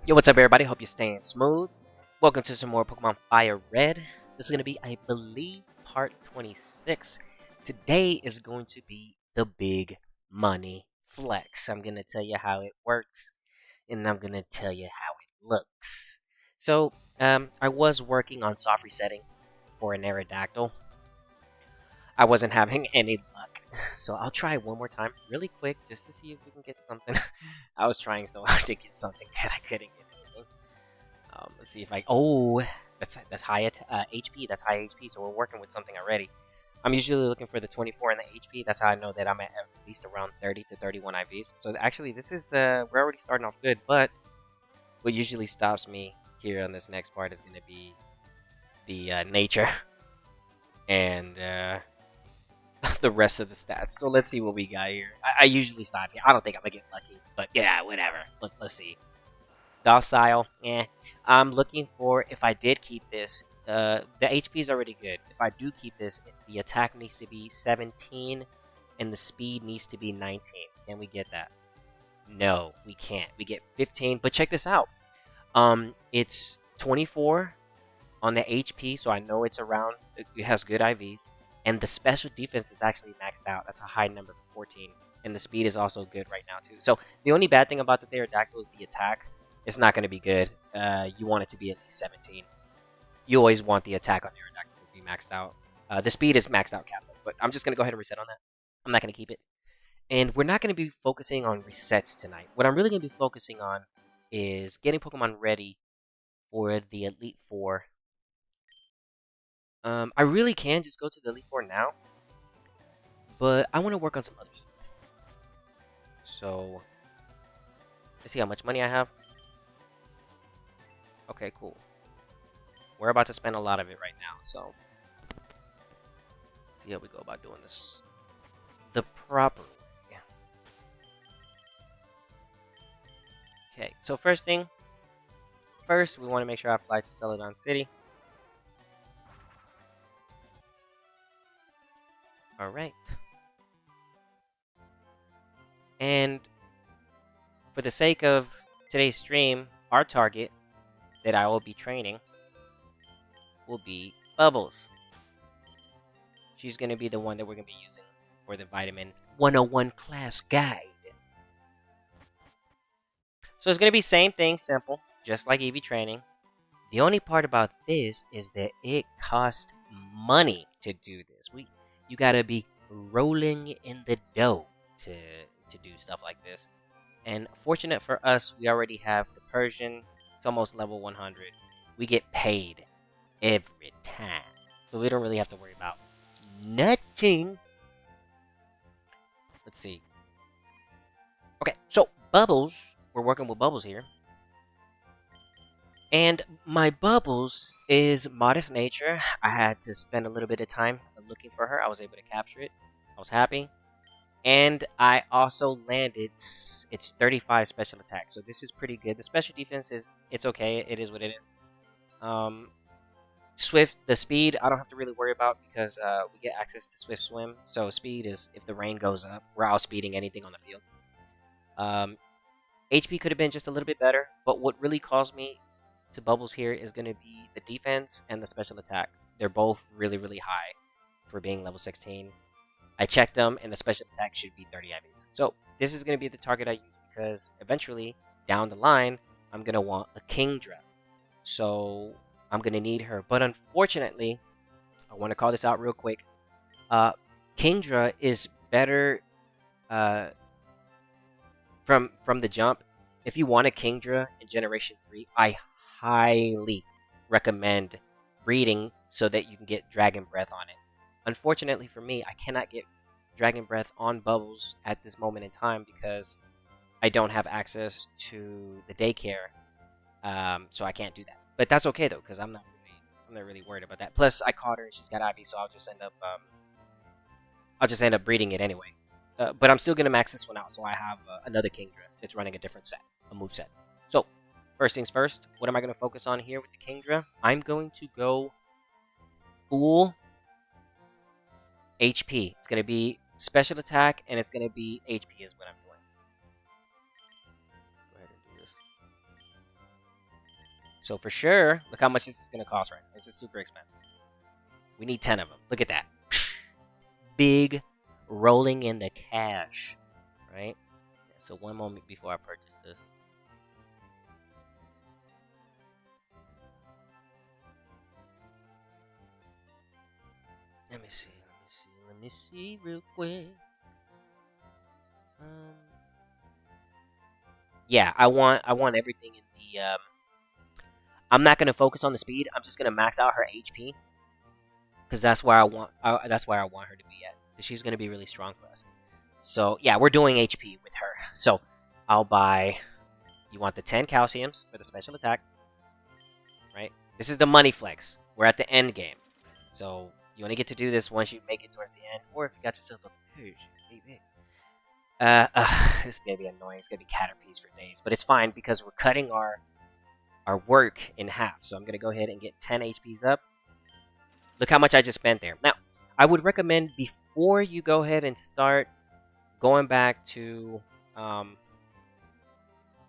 Yo, what's up, everybody? Hope you're staying smooth. Welcome to some more Pokemon Fire Red. This is going to be, I believe, part 26. Today is going to be the big money flex. I'm going to tell you how it works, and I'm going to tell you how it looks. So, I was working on soft resetting for an Aerodactyl. I wasn't having any luck, so I'll try one more time really quick just to see if we can get something. I was trying so hard to get something that I couldn't get anything. Let's see if I. Oh, that's high HP. That's high HP. So we're working with something already. I'm usually looking for the 24 and the HP. That's how I know that I'm at least around 30 to 31 IVs. So actually, this is we're already starting off good. But what usually stops me here on this next part is going to be the nature and the rest of the stats. So let's see what we got here. I usually stop here. I don't think I'm gonna get lucky, but yeah, whatever. Let's see. Docile, I'm looking for, if I did keep this, the HP is already good. If I do keep this, the attack needs to be 17 and the speed needs to be 19. Can we get that? No, we can't. We get 15, but check this out. It's 24 on the HP, so I know it's around, it has good IVs. And the special defense is actually maxed out. That's a high number, 14. And the speed is also good right now, too. So the only bad thing about this Aerodactyl is the attack. It's not going to be good. You want it to be at least 17. You always want the attack on Aerodactyl to be maxed out. The speed is maxed out, Captain. But I'm just going to go ahead and reset on that. I'm not going to keep it. And we're not going to be focusing on resets tonight. What I'm really going to be focusing on is getting Pokemon ready for the Elite Four. I really can just go to the Elite Four now. But I want to work on some other stuff. So, let's see how much money I have. Okay, cool. We're about to spend a lot of it right now, so let's see how we go about doing this the proper way. Okay, so first, we want to make sure I fly to Celadon City. Alright. And for the sake of today's stream, our target that I will be training will be Bubbles. She's going to be the one that we're going to be using for the Vitamin 101 class guide. So it's going to be same thing, simple, just like EV training. The only part about this is that it costs money to do this. You got to be rolling in the dough to do stuff like this. And fortunate for us, we already have the Persian. It's almost level 100. We get paid every time. So we don't really have to worry about nothing. Let's see. Okay, so Bubbles. We're working with Bubbles here. And my Bubbles is modest nature. I had to spend a little bit of time looking for her. I was able to capture it. I was happy. And I also landed its 35 special attack. So this is pretty good. The special defense it's okay. It is what it is. Swift, the speed, I don't have to really worry about because we get access to Swift Swim. So speed is, if the rain goes up, we're outspeeding anything on the field. HP could have been just a little bit better. But what really calls me to Bubbles here is going to be the defense and the special attack. They're both really, really high for being level 16. I checked them, and the special attack should be 30 IVs. So this is going to be the target I use because eventually, down the line, I'm going to want a Kingdra. So I'm going to need her. But unfortunately, I want to call this out real quick. Kingdra is better from the jump. If you want a Kingdra in Generation 3, I highly recommend breeding so that you can get Dragon Breath on it. Unfortunately for me, I cannot get Dragon Breath on Bubbles at this moment in time because I don't have access to the daycare, so I can't do that. But that's okay though, because I'm not really worried about that. Plus, I caught her and she's got IV, so I'll just end up breeding it anyway. But I'm still gonna max this one out, so I have another Kingdra that's running a different set, a move set. So first things first, what am I gonna focus on here with the Kingdra? I'm going to go full HP. It's going to be special attack, and it's going to be HP is what I'm doing. Let's go ahead and do this. So for sure, look how much this is going to cost right now. This is super expensive. We need 10 of them. Look at that. Big rolling in the cash, right? So one moment before I purchase this. Let me see real quick. Yeah, I want everything in the I'm not gonna focus on the speed. I'm just gonna max out her HP because that's where I want her to be at. Because she's gonna be really strong for us. So yeah, we're doing HP with her. So I'll buy. You want the 10 calciums for the special attack, right? This is the money flex. We're at the end game, so you only get to do this once you make it towards the end, or if you got yourself a Persian, baby. This is gonna be annoying. It's gonna be Caterpies for days, but it's fine because we're cutting our work in half. So I'm gonna go ahead and get 10 HPs up. Look how much I just spent there. Now, I would recommend before you go ahead and start going back to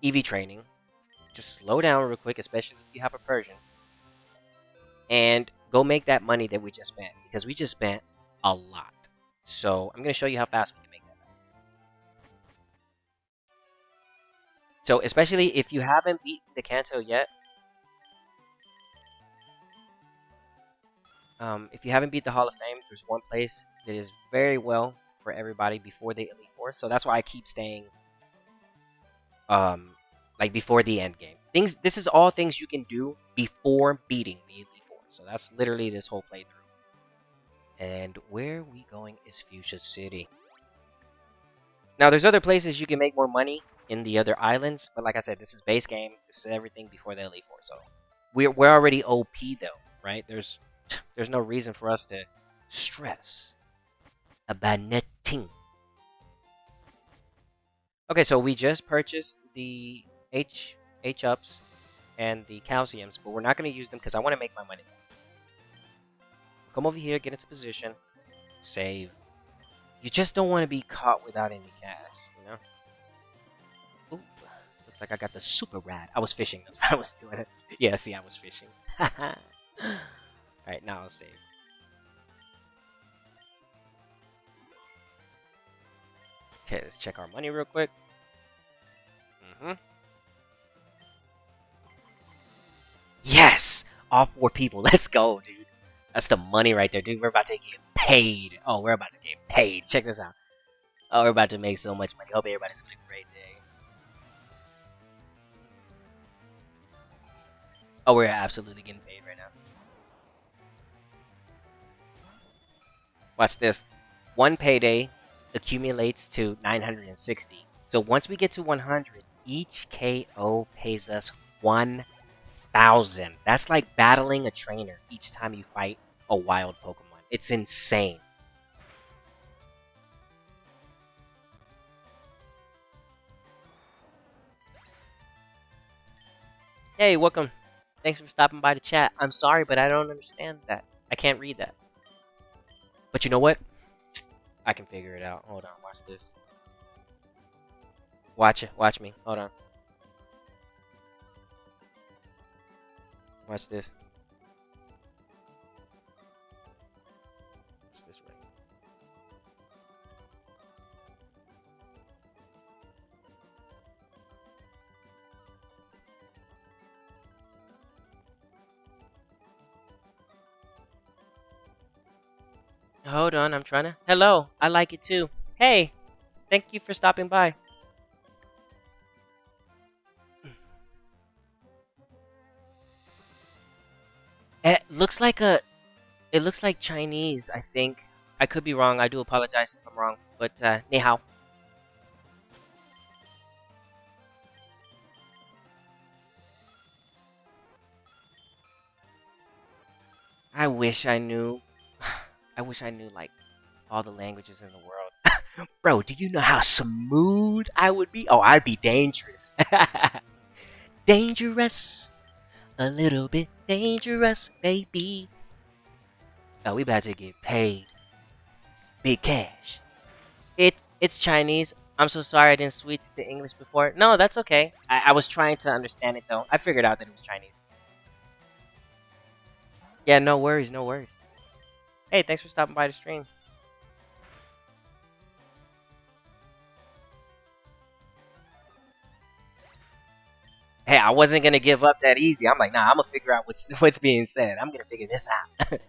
EV training, just slow down real quick, especially if you have a Persian, and go make that money that we just spent because we just spent a lot. So I'm gonna show you how fast we can make that. So, especially if you haven't beaten the Kanto yet, if you haven't beat the Hall of Fame, there's one place that is very well for everybody before the Elite Four. So that's why I keep staying, like before the end game. This is all things you can do before beating the Elite Four. So that's literally this whole playthrough. And where we going is Fuchsia City. Now, there's other places you can make more money in the other islands, but like I said, this is base game. This is everything before the Elite Four. So we're already OP though, right? There's no reason for us to stress about nothing. Okay, so we just purchased the H ups and the calciums, but we're not going to use them because I want to make my money back. Come over here, get into position, save. You just don't want to be caught without any cash, you know? Ooh, looks like I got the super rad. I was fishing. That's why I was doing it. Yeah, see, I was fishing. Alright, now I'll save. Okay, let's check our money real quick. Yes! All 4 people. Let's go, dude. That's the money right there, dude. We're about to get paid. Oh, we're about to get paid. Check this out. Oh, we're about to make so much money. Hope everybody's having a great day. Oh, we're absolutely getting paid right now. Watch this. One payday accumulates to 960. So once we get to 100, each KO pays us 1,000. That's like battling a trainer each time you fight a wild Pokemon. It's insane. Hey, welcome. Thanks for stopping by the chat. I'm sorry, but I don't understand that. I can't read that. But you know what? I can figure it out. Hold on, watch this. Watch it. Watch me. Hold on. Watch this. Watch this way. Hold on, I'm trying to. Hello, I like it too. Hey, thank you for stopping by. It looks like Chinese, I think. I could be wrong. I do apologize if I'm wrong. But ni hao. I wish I knew. I wish I knew like all the languages in the world. Bro, do you know how smooth I would be? Oh, I'd be dangerous. Dangerous. A little bit dangerous, baby. Oh, we about to get paid. Big cash. It's Chinese. I'm so sorry I didn't switch to English before. No, that's okay. I was trying to understand it though. I figured out that it was Chinese. Yeah, no worries, no worries. Hey, thanks for stopping by the stream. Hey, I wasn't gonna give up that easy. I'm like, nah, I'm gonna figure out what's being said. I'm gonna figure this out.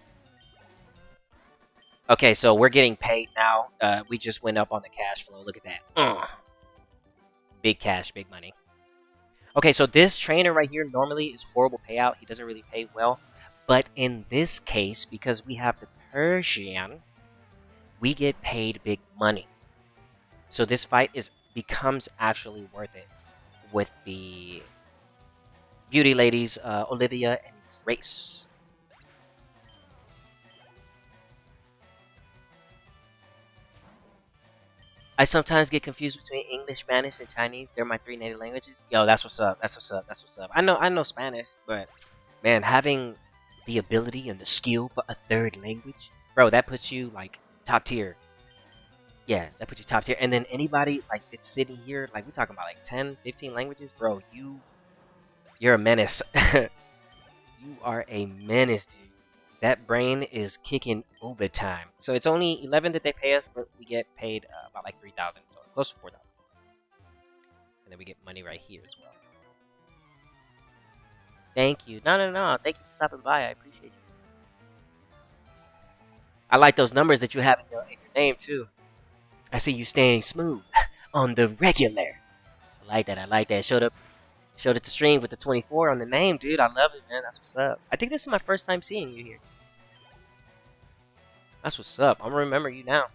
Okay, so we're getting paid now. We just went up on the cash flow. Look at that. Big cash, big money. Okay, so this trainer right here normally is horrible payout. He doesn't really pay well. But in this case, because we have the Persian, we get paid big money. So this fight becomes actually worth it with the beauty ladies, Olivia and Grace. I sometimes get confused between English, Spanish, and Chinese. They're my three native languages. Yo, that's what's up. That's what's up. That's what's up. I know Spanish, but man, having the ability and the skill for a third language, bro, that puts you like top tier. Yeah, that puts you top tier. And then anybody like that's sitting here, like we're talking about like 10, 15 languages, bro, you're a menace. You are a menace, dude. That brain is kicking overtime. So it's only 11 that they pay us, but we get paid about like 3,000, so close to 4,000. And then we get money right here as well. Thank you. No. Thank you for stopping by. I appreciate you. I like those numbers that you have in your name too. I see you staying smooth on the regular. I like that. I like that. Showed it to stream with the 24 on the name, dude. I love it, man. That's what's up. I think this is my first time seeing you here. That's what's up. I'm gonna remember you now.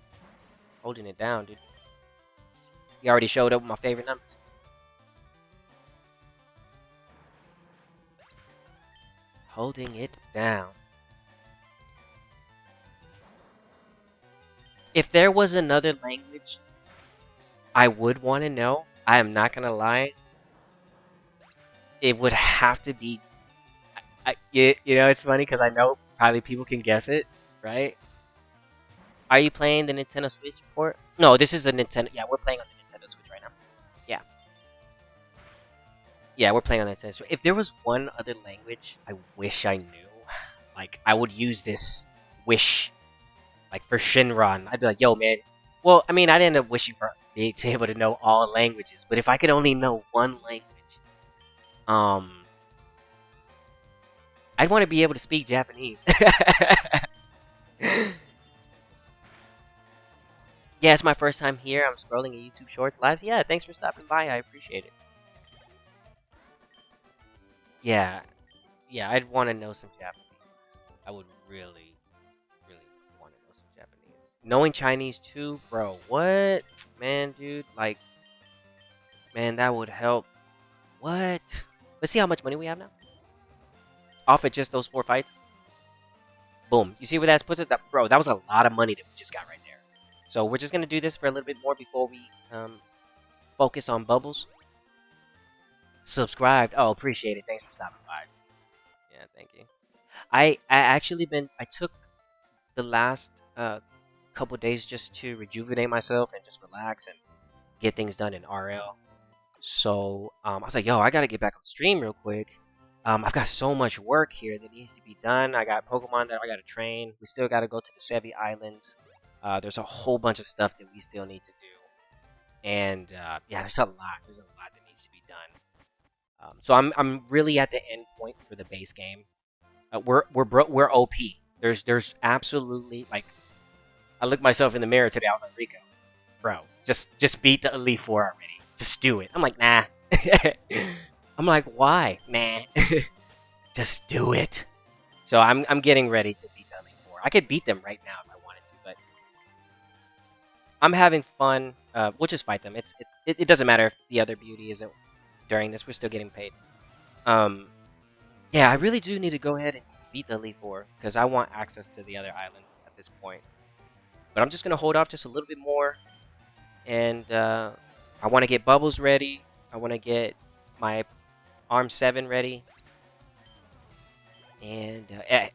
Holding it down, dude. You already showed up with my favorite numbers. Holding it down. If there was another language I would want to know, I am not gonna lie, it would have to be. It's funny because I know probably people can guess it, right? Are you playing the Nintendo Switch port? No, this is a Nintendo. Yeah, we're playing on the Nintendo Switch right now. Yeah. Yeah, we're playing on the Nintendo Switch. If there was one other language I wish I knew, like, I would use this wish. Like, for Shinron, I'd be like, yo, man. Well, I mean, I'd end up wishing for being able to know all languages. But if I could only know one language, I'd want to be able to speak Japanese. Yeah, it's my first time here. I'm scrolling at YouTube Shorts lives. Yeah, thanks for stopping by. I appreciate it. Yeah, I'd want to know some Japanese. I would really, really want to know some Japanese. Knowing Chinese too, bro. What, man, dude? Like, man, that would help. What? Let's see how much money we have now. Off at just those 4 fights. Boom. You see where that puts us? Bro, that was a lot of money that we just got right there. So we're just gonna do this for a little bit more before we focus on bubbles. Subscribed. Oh, appreciate it. Thanks for stopping by. Yeah, thank you. I took the last couple days just to rejuvenate myself and just relax and get things done in RL. So I was like, yo, I gotta get back on stream real quick. I've got so much work here that needs to be done. I got Pokemon that I gotta train. We still gotta go to the Sevi Islands. There's a whole bunch of stuff that we still need to do, and yeah, there's a lot. There's a lot that needs to be done. So I'm really at the end point for the base game. We're OP. There's absolutely, like, I looked myself in the mirror today. I was like, Rico, bro, just beat the Elite Four already. Just do it. I'm like, nah. I'm like, why? Nah. Just do it. So I'm getting ready to beat the Elite Four. I could beat them right now if I wanted to, but I'm having fun. We'll just fight them. It doesn't matter if the other beauty isn't during this. We're still getting paid. Yeah, I really do need to go ahead and just beat the Elite Four because I want access to the other islands at this point. But I'm just gonna hold off just a little bit more, and I want to get Bubbles ready. I want to get my Arm 7 ready, and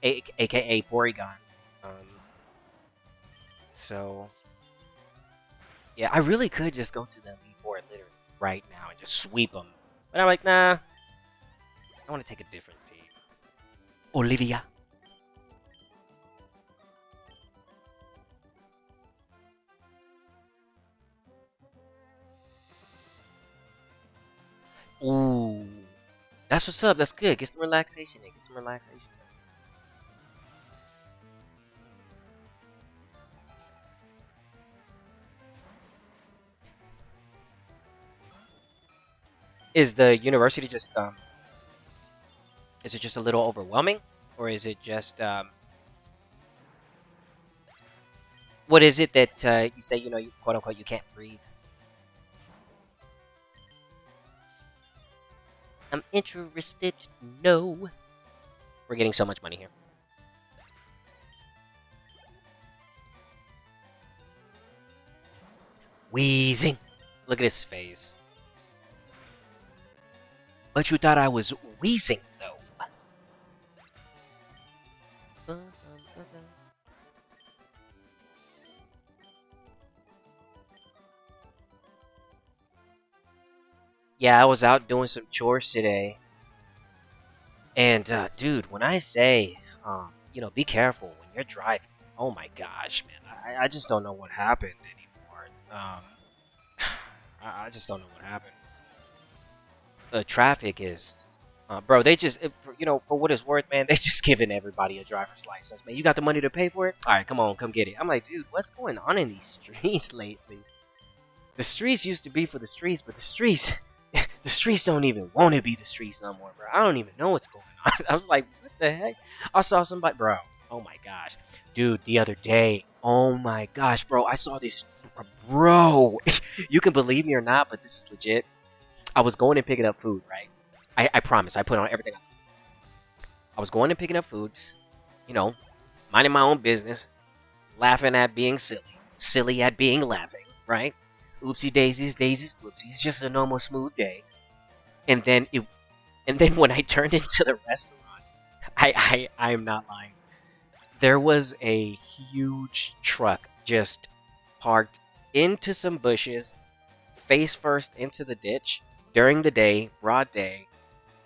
aka Porygon. So yeah, I really could just go to the Elite Four literally right now and just sweep them. But I'm like, nah. I want to take a different team. Olivia. Ooh, that's what's up. That's good. Get some relaxation in. Get some relaxation. Is the university just is it just a little overwhelming, or is it just what is it that you say? You know, you quote unquote you can't breathe. I'm interested to know. We're getting so much money here. Wheezing. Look at his face. But you thought I was wheezing, though. Yeah, I was out doing some chores today. And, dude, when I say, you know, be careful when you're driving. Oh my gosh, man. I just don't know what happened anymore. I just don't know what happened. The traffic is, bro. They just, you know, for what it's worth, man. They just giving everybody a driver's license, man. You got the money to pay for it? All right, come on, come get it. I'm like, dude, what's going on in these streets lately? The streets used to be for the streets, but the streets, the streets don't even want to be the streets no more, bro. I don't even know what's going on. I was like, what the heck? I saw somebody, bro. Oh my gosh, dude. The other day, oh my gosh, bro. I saw this, bro. You can believe me or not, but this is legit. I was going and picking up food, right? I promise. I put on everything. I was going and picking up food, just, you know, minding my own business, laughing at being silly, silly at being laughing, right? Oopsie daisies, daisies, whoopsies. Just a normal smooth day. And then when I turned into the restaurant, I am not lying. There was a huge truck just parked into some bushes, face first into the ditch during the day, broad day,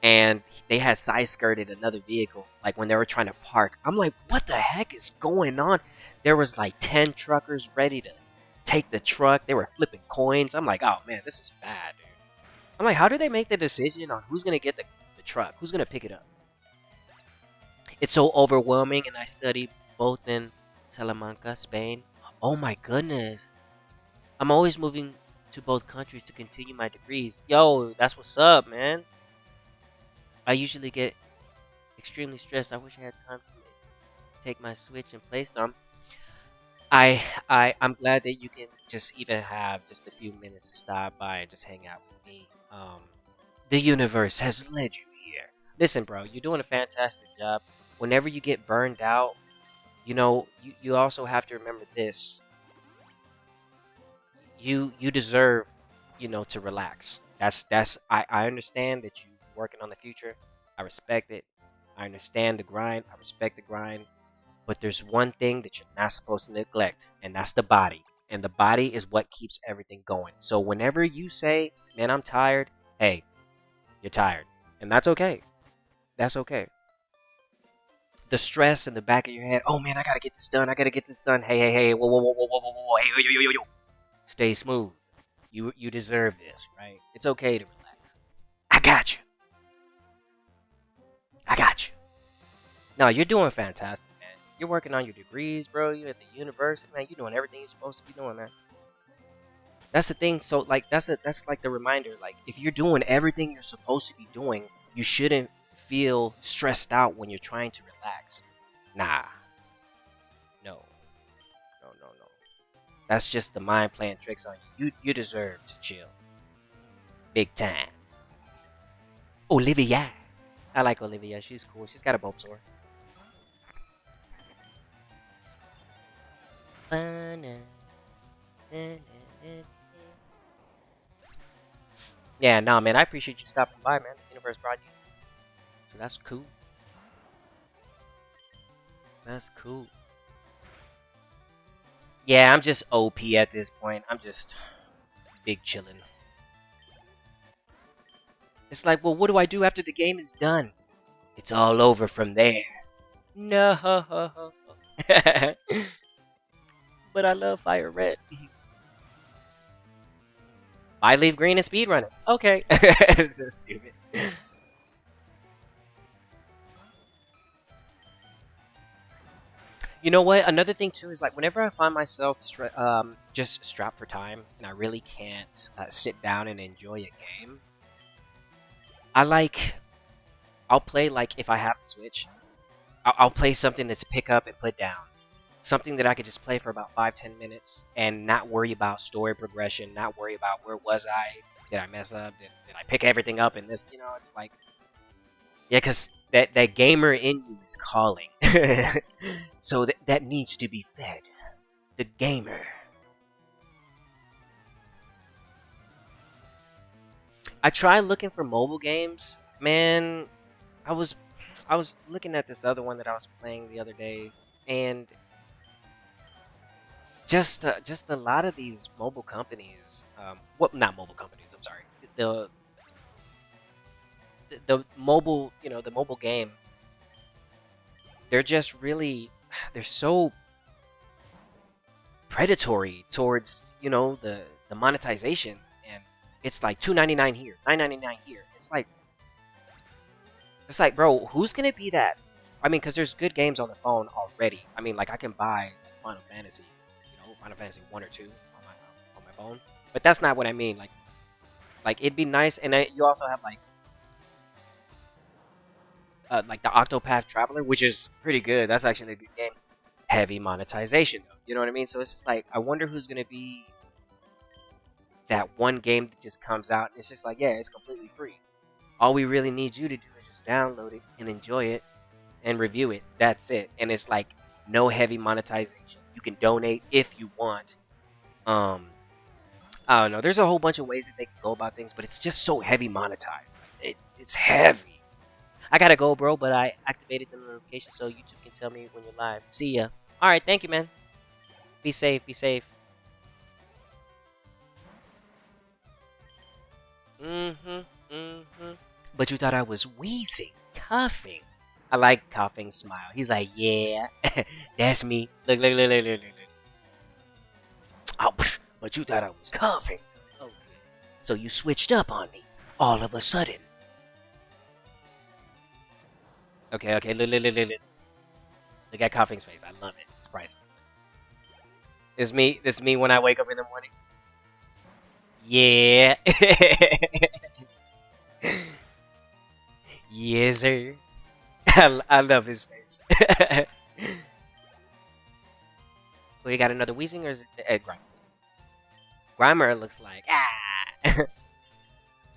and they had side skirted another vehicle like when they were trying to park. I'm like, what the heck is going on? There was like 10 truckers ready to take the truck. They were flipping coins. I'm like, oh man, this is bad, dude. I'm like, how do they make the decision on who's gonna get the truck? Who's gonna pick it up? It's so overwhelming, and I study both in Salamanca, Spain. Oh my goodness. I'm always moving to both countries to continue my degrees. Yo, that's what's up, man. I usually get extremely stressed. I wish I had time to take my switch and play some. I'm glad that you can just even have just a few minutes to stop by and just hang out with me. The universe has led you here. Listen, bro, you're doing a fantastic job. Whenever you get burned out, you know, you also have to remember this. You deserve, you know, to relax. I understand that you working on the future. I respect it. I understand the grind. I respect the grind. But there's one thing that you're not supposed to neglect, and that's the body. And the body is what keeps everything going. So whenever you say, man, I'm tired, hey, you're tired. And that's okay. That's okay. The stress in the back of your head, oh man, I gotta get this done. I gotta get this done. Hey, hey, hey, whoa, whoa, whoa, whoa, whoa, whoa, whoa, hey, yo, yo, yo, yo. Stay smooth. You deserve this, right? It's okay to relax. I got you. I got you. No, you're doing fantastic, man. You're working on your degrees, bro. You're at the university, man. You're doing everything you're supposed to be doing, man. That's the thing. So, like, that's like the reminder. Like, if you're doing everything you're supposed to be doing, you shouldn't feel stressed out when you're trying to relax. Nah, no, no, no, no. That's just the mind playing tricks on you. You deserve to chill, big time. Olivia, I like Olivia. She's cool. She's got a Bulbasaur. Yeah, nah, man. I appreciate you stopping by, man. The universe brought you, so that's cool. That's cool. Yeah, I'm just OP at this point. I'm just big chillin'. It's like, well, what do I do after the game is done? It's all over from there. No. But I love Fire Red. Buy leaf green and speed run it. Okay. It's so stupid. You know what? Another thing too is like whenever I find myself just strapped for time and I really can't sit down and enjoy a game, I like I'll play like if I have the Switch, I'll play something that's pick up and put down, something that I could just play for about 5-10 minutes and not worry about story progression, not worry about where was I, did I mess up, did I pick everything up in this? You know, it's like yeah, because that gamer in you is calling. So that needs to be fed. The gamer. I tried looking for mobile games. Man, I was I was looking at this other one that I was playing the other day, and just a lot of these mobile companies. Well, not mobile companies. I'm sorry. The the mobile, you know, the mobile game. They're just really, they're so predatory towards the monetization, and it's like 2.99 here, 9.99 here. It's like bro, who's gonna be that? I mean, because there's good games on the phone already. I mean, like I can buy Final Fantasy, Final Fantasy 1 or 2 on my phone, but that's not what I mean. Like it'd be nice, and you also have like the Octopath Traveler, which is pretty good. That's actually a good game. Heavy monetization, though. You know what I mean? So it's just like, I wonder who's gonna be that one game that just comes out and it's just like, yeah, it's completely free. All we really need you to do is just download it and enjoy it and review it. That's it. And it's like no heavy monetization. You can donate if you want. I don't know. There's a whole bunch of ways that they can go about things, but it's just so heavy monetized. It's heavy. I gotta go, bro, but I activated the notification so YouTube can tell me when you're live. See ya. Alright, thank you, man. Be safe, be safe. But you thought I was wheezing, coughing. I like coughing smile. He's like, yeah, that's me. Look. Oh, but you thought I was coughing. Okay. So you switched up on me all of a sudden. Okay, look at coughing's face. I love it. It's priceless. It's me when I wake up in the morning. Yeah. Yes, sir. I love his face. We got another wheezing, or is it the egg grinder? Grimer looks like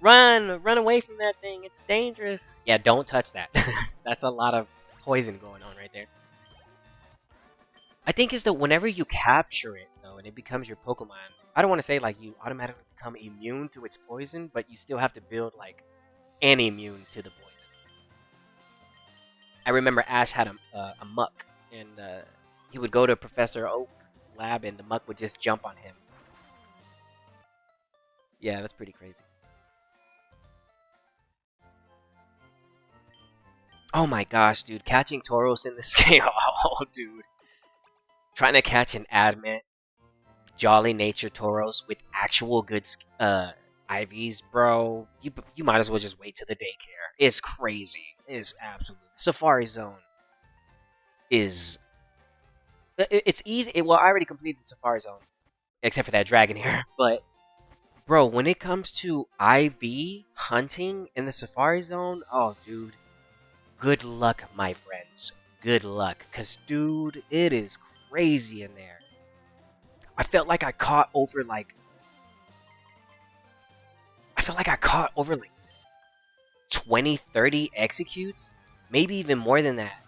run away from that thing. It's dangerous. Yeah, don't touch that. That's a lot of poison going on right there. I think is that whenever you capture it though, and it becomes your Pokemon, I don't want to say like you automatically become immune to its poison, but you still have to build like an immune to the poison. I remember Ash had a muck, and he would go to Professor Oak's lab, and the muck would just jump on him. Yeah, that's pretty crazy. Oh my gosh, dude, catching Tauros in this game. Oh, dude. Trying to catch an adamant, jolly nature Tauros with actual good IVs, bro. You might as well just wait to the daycare. It's crazy. It's absolutely. Safari Zone is. It's easy. Well, I already completed the Safari Zone, except for that dragon here. But, bro, when it comes to IV hunting in the Safari Zone, oh, dude. Good luck, my friends. Good luck. Because, dude, it is crazy in there. I felt like I caught over, like... 20, 30 executes. Maybe even more than that.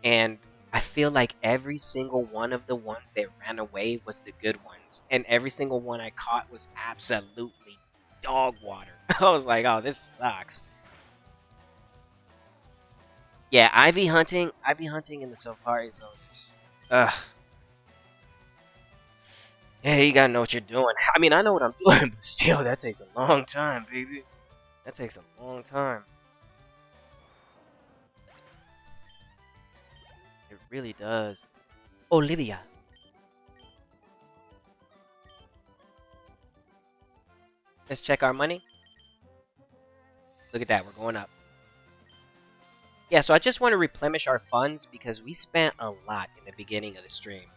And I feel like every single one of the ones that ran away was the good ones. And every single one I caught was absolutely dog water. I was like, oh, this sucks. Yeah, IV hunting in the Safari Zone is, ugh. Yeah, you gotta know what you're doing. I mean, I know what I'm doing, but still, that takes a long time, baby. That takes a long time. It really does. Olivia. Let's check our money. Look at that, we're going up. Yeah, so I just want to replenish our funds because we spent a lot in the beginning of the stream.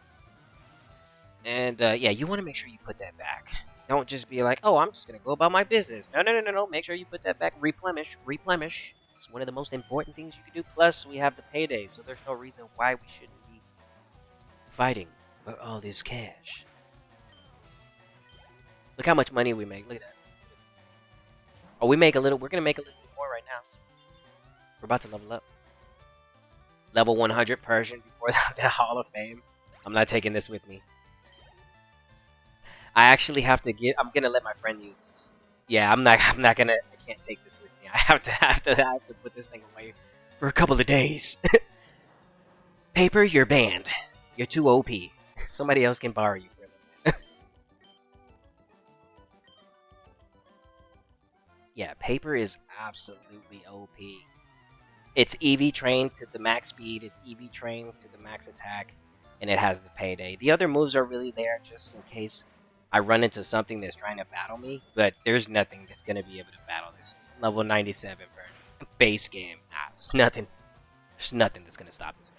And yeah, you want to make sure you put that back. Don't just be like, oh, I'm just going to go about my business. No, no, no, no, no. Make sure you put that back. Replenish. Replenish. It's one of the most important things you can do. Plus, we have the payday, so there's no reason why we shouldn't be fighting for all this cash. Look how much money we make. Look at that. Oh, we're going to make a little bit more right now. We're about to level up. Level 100 Persian before the Hall of Fame. I'm not taking this with me. I actually have to get. I'm gonna let my friend use this. Yeah, I'm not gonna. I can't take this with me. I have to put this thing away for a couple of days. Paper, you're banned. You're too OP. Somebody else can borrow you for a little bit. Yeah, paper is absolutely OP. It's EV trained to the max speed. It's EV trained to the max attack, and it has the payday. The other moves are really there just in case I run into something that's trying to battle me, but there's nothing that's going to be able to battle this level 97 version. Base game. Nah, there's nothing. There's nothing that's going to stop this thing.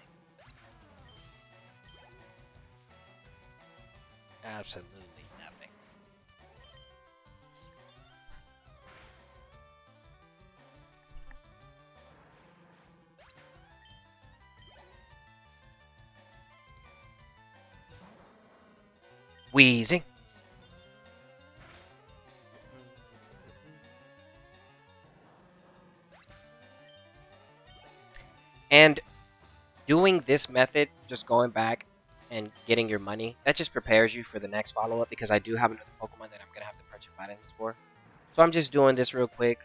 Absolutely nothing. Wheezing. And doing this method, just going back and getting your money, that just prepares you for the next follow-up because I do have another Pokemon that I'm going to have to purchase items for. So I'm just doing this real quick,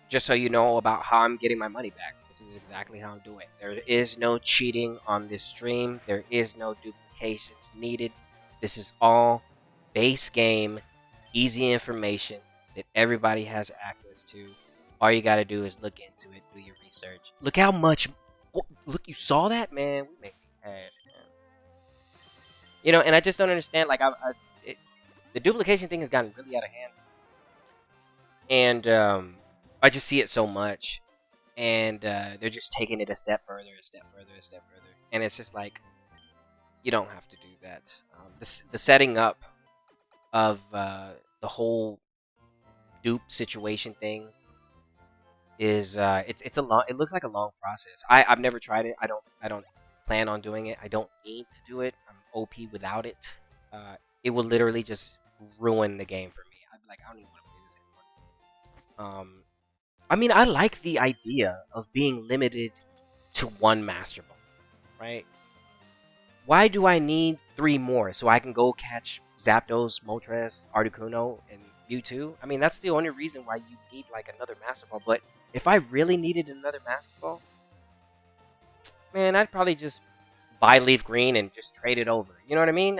just so you know about how I'm getting my money back. This is exactly how I'm doing it. There is no cheating on this stream. There is no duplications needed. This is all base game, easy information that everybody has access to. All you gotta do is look into it, do your research. Look how much. Oh, look, you saw that, man. We make cash, man. You know, and I just don't understand. Like, the duplication thing has gotten really out of hand, and I just see it so much, and they're just taking it a step further, a step further, a step further, and it's just like you don't have to do that. The setting up of the whole dupe situation thing is it's a long. It looks like a long process. I've never tried it. I don't plan on doing it. I don't need to do it. I'm OP without it. It will literally just ruin the game for me. I'd be like, I don't even want to play this anymore. I mean, I like the idea of being limited to one Master Ball, right? Why do I need 3 more so I can go catch Zapdos, Moltres, Articuno, and Mewtwo? I mean, that's the only reason why you need like another Master Ball. But if I really needed another Master Ball, man, I'd probably just buy Leaf Green and just trade it over. You know what I mean?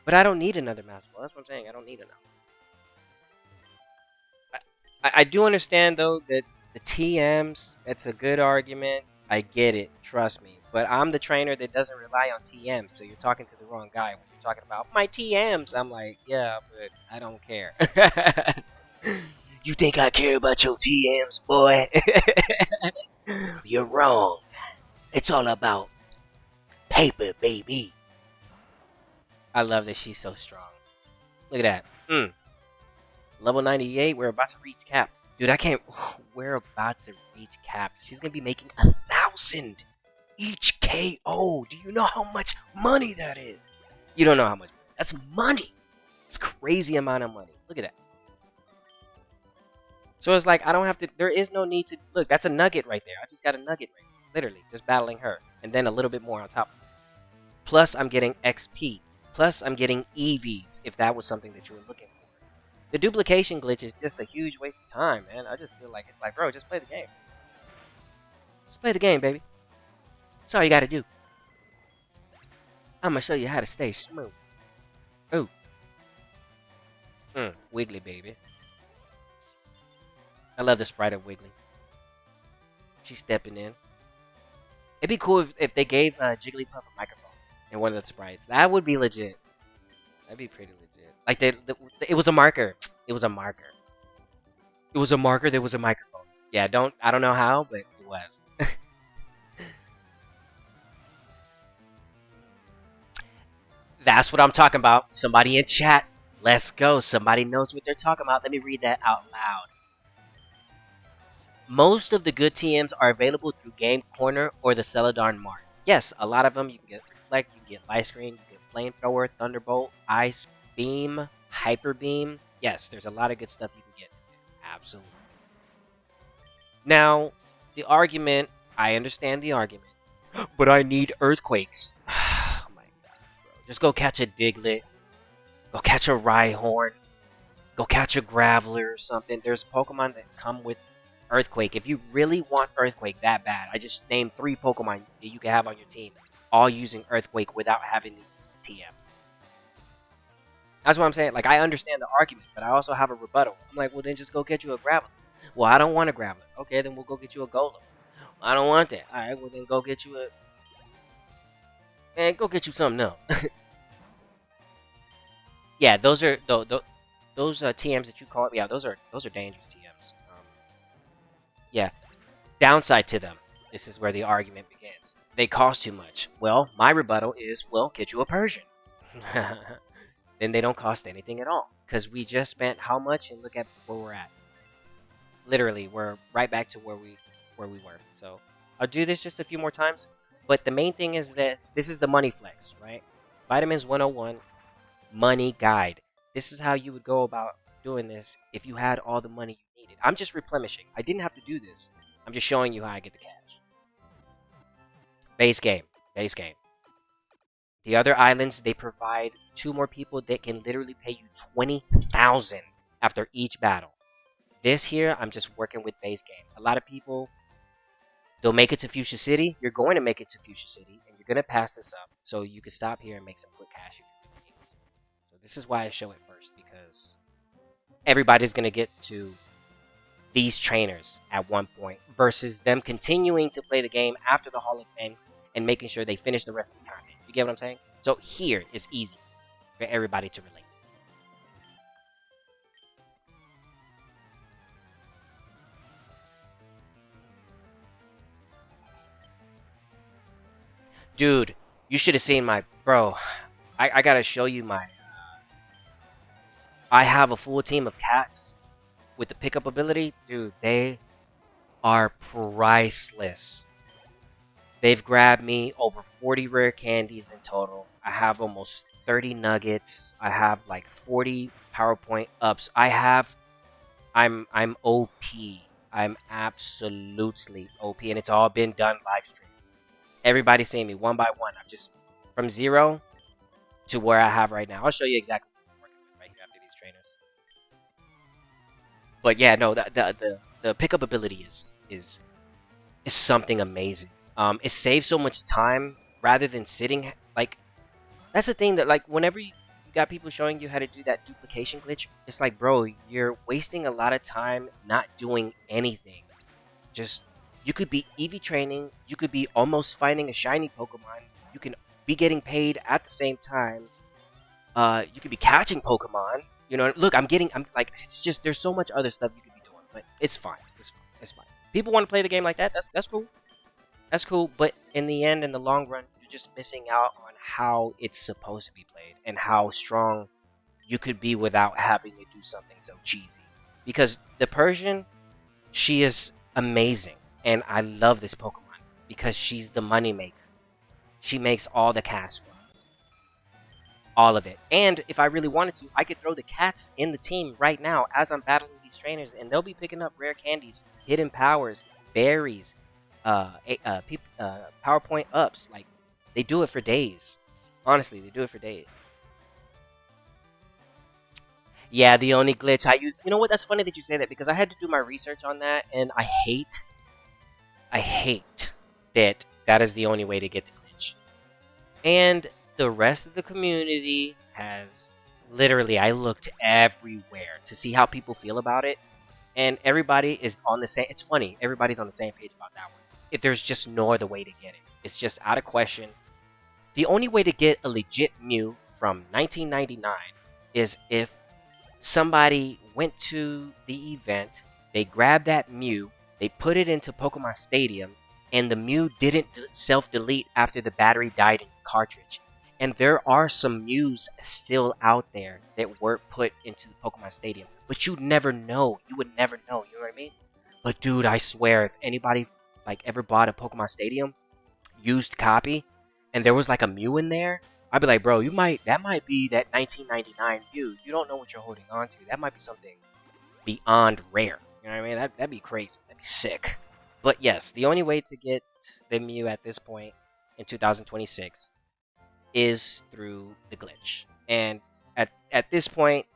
But I don't need another Master Ball. That's what I'm saying. I don't need enough. I do understand though that the TMs, it's a good argument. I get it, trust me. But I'm the trainer that doesn't rely on TMs, so you're talking to the wrong guy. When you're talking about my TMs, I'm like, yeah, but I don't care. You think I care about your TMs, boy? You're wrong. It's all about paper, baby. I love that she's so strong. Look at that. Level 98, we're about to reach cap. Dude, I can't. We're about to reach cap. She's gonna be making 1,000 each KO. Do you know how much money that is? You don't know how much. That's money. It's crazy amount of money. Look at that. So it's like I don't have to. There is no need to look. That's a nugget right there. I just got a nugget right there. Literally, just battling her, and then a little bit more on top of it. Plus, I'm getting XP. Plus, I'm getting EVs if that was something that you were looking for. The duplication glitch is just a huge waste of time, man. I just feel like it's like, bro, just play the game. Just play the game, baby. That's all you gotta do. I'm gonna show you how to stay smooth. Ooh. Wiggly, baby. I love the sprite of Wiggly. She's stepping in. It'd be cool if they gave Jigglypuff a microphone in one of the sprites. That would be legit. That'd be pretty legit. Like it was a marker. It was a marker. It was a marker. There was a microphone. Yeah, I don't know how, but it was. That's what I'm talking about. Somebody in chat. Let's go. Somebody knows what they're talking about. Let me read that out loud. Most of the good TMs are available through Game Corner or the Celadon Mart. Yes, a lot of them. You can get Reflect, you can get Light Screen, you can get Flamethrower, Thunderbolt, Ice Beam, Hyper Beam. Yes, there's a lot of good stuff you can get. Absolutely. Now, the argument, I understand the argument, but I need Earthquakes. Oh my god, bro. Just go catch a Diglett, go catch a Rhyhorn, go catch a Graveler or something. There's Pokemon that come with Earthquake. If you really want Earthquake that bad, I just named 3 Pokemon that you can have on your team, all using Earthquake without having to use the TM. That's what I'm saying. Like, I understand the argument, but I also have a rebuttal. I'm like, well, then just go get you a Graveler. Well, I don't want a Graveler. Okay, then we'll go get you a Golem. I don't want that. All right, well, then go get you a... And go get you something else. Yeah, those are... Those TMs that you call it, yeah, those are dangerous TMs. Yeah, downside to them. This is where the argument begins. They cost too much. Well, my rebuttal is, well, get you a Persian. Then they don't cost anything at all. Because we just spent how much, and look at where we're at. Literally, we're right back to where we were. So I'll do this just a few more times. But the main thing is this is the money flex, right? Vitamins 101 money guide. This is how you would go about doing this if you had all the money you needed. I'm just replenishing. I didn't have to do this. I'm just showing you how I get the cash. Base game. Base game. The other islands, they provide 2 more people that can literally pay you 20,000 after each battle. This here, I'm just working with base game. A lot of people, they'll make it to Fuchsia City. You're going to make it to Fuchsia City, and you're going to pass this up. So you can stop here and make some quick cash if you really need to. So this is why I show it first, because everybody's going to get to these trainers at one point versus them continuing to play the game after the Hall of Fame and making sure they finish the rest of the content. You get what I'm saying? So here is easier for everybody to relate. Dude, you should have seen my... Bro, I gotta show you my... I have a full team of cats with the pickup ability. Dude, they are priceless. They've grabbed me over 40 rare candies in total. I have almost 30 nuggets. I have like 40 PowerPoint ups. I'm OP. I'm absolutely OP, and it's all been done live stream. Everybody's seeing me one by one. I'm just from 0 to where I have right now. I'll show you exactly what I'm working with right here after these trainers. But yeah, no, the pickup ability is something amazing. It saves so much time rather than sitting. Like, that's the thing that, like, whenever you got people showing you how to do that duplication glitch, it's like, bro, you're wasting a lot of time not doing anything. Just, you could be EV training, you could be almost finding a shiny Pokemon, you can be getting paid at the same time, you could be catching Pokemon, you know, look, I'm like, it's just, there's so much other stuff you could be doing, but it's fine, it's fine. People want to play the game like that, that's cool. That's cool, but in the end, in the long run, you're just missing out on how it's supposed to be played and how strong you could be without having to do something so cheesy. Because the Persian, she is amazing, and I love this Pokemon because she's the moneymaker. She makes all the cash for us. All of it. And if I really wanted to, I could throw the cats in the team right now as I'm battling these trainers, and they'll be picking up rare candies, hidden powers, berries, PowerPoint ups. Like, they do it for days. Honestly, they do it for days. Yeah, the only glitch I use... You know what? That's funny that you say that, because I had to do my research on that, and I hate that that is the only way to get the glitch. And the rest of the community has... Literally, I looked everywhere to see how people feel about it, and everybody is on the same... It's funny, everybody's on the same page about that one. If there's just no other way to get it. It's just out of question. The only way to get a legit Mew from 1999 is if somebody went to the event, they grabbed that Mew, they put it into Pokemon Stadium, and the Mew didn't self-delete after the battery died in the cartridge. And there are some Mews still out there that were put into Pokemon Stadium, but you'd never know. You would never know. You know what I mean? But dude, I swear, if anybody like ever bought a Pokemon Stadium used copy, and there was like a Mew in there, I'd be like, bro, that might be that 1999 Mew. You don't know what you're holding on to. That might be something beyond rare. You know what I mean? That'd be crazy. That'd be sick. But yes, the only way to get the Mew at this point in 2026 is through the glitch. And at this point,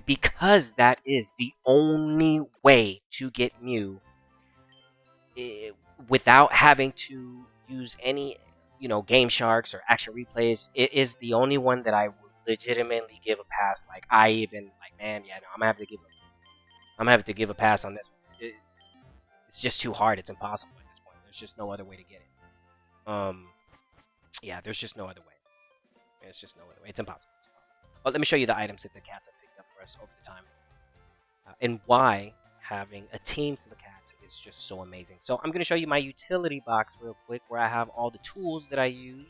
because that is the only way to get Mew without having to use any, Game Sharks or action replays, it is the only one that I would legitimately give a pass. Like, I even, like, man, yeah, no, I'm gonna have to give a pass on this one. It's just too hard. It's impossible at this point. There's just no other way to get it. Yeah, there's just no other way. It's just no other way. It's impossible. But let me show you the items that the cats have picked up for us over the time, and why having a team for the cats is just so amazing. So I'm going to show you my utility box real quick, where I have all the tools that I use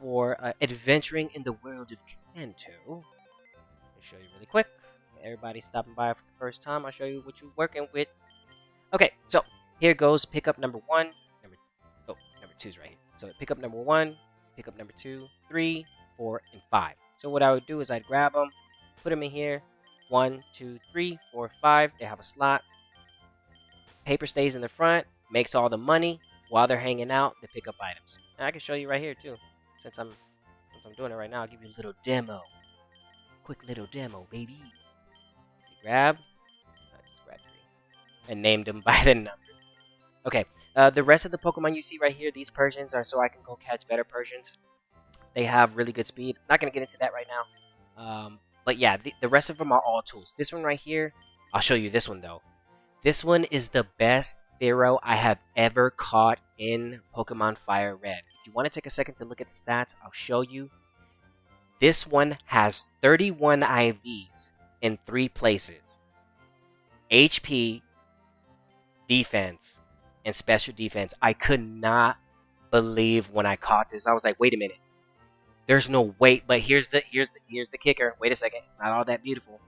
for adventuring in the world of Kanto. Let me show you really quick. Everybody stopping by for the first time, I'll show you what you're working with. Okay, so here goes pickup number 1. Number 2 is right here. So pickup number 1, pickup number 2, 3, 4, and 5. So what I would do is I'd grab them, put them in here. 1, 2, 3, 4, 5. They have a slot. Paper stays in the front, makes all the money. While they're hanging out, they pick up items. And I can show you right here too. Since I'm doing it right now, I'll give you a little demo. Quick little demo, baby. You grab. I just grabbed 3. And named them by the numbers. Okay. The rest of the Pokemon you see right here, these Persians are so I can go catch better Persians. They have really good speed. Not going to get into that right now. But yeah, the rest of them are all tools. This one right here, I'll show you this one though. This one is the best Pharaoh I have ever caught in Pokemon Fire Red. If you want to take a second to look at the stats, I'll show you. This one has 31 IVs in 3 places. HP, defense, and special defense. I could not believe when I caught this. I was like, wait a minute. There's no wait, but here's the kicker. Wait a second, it's not all that beautiful.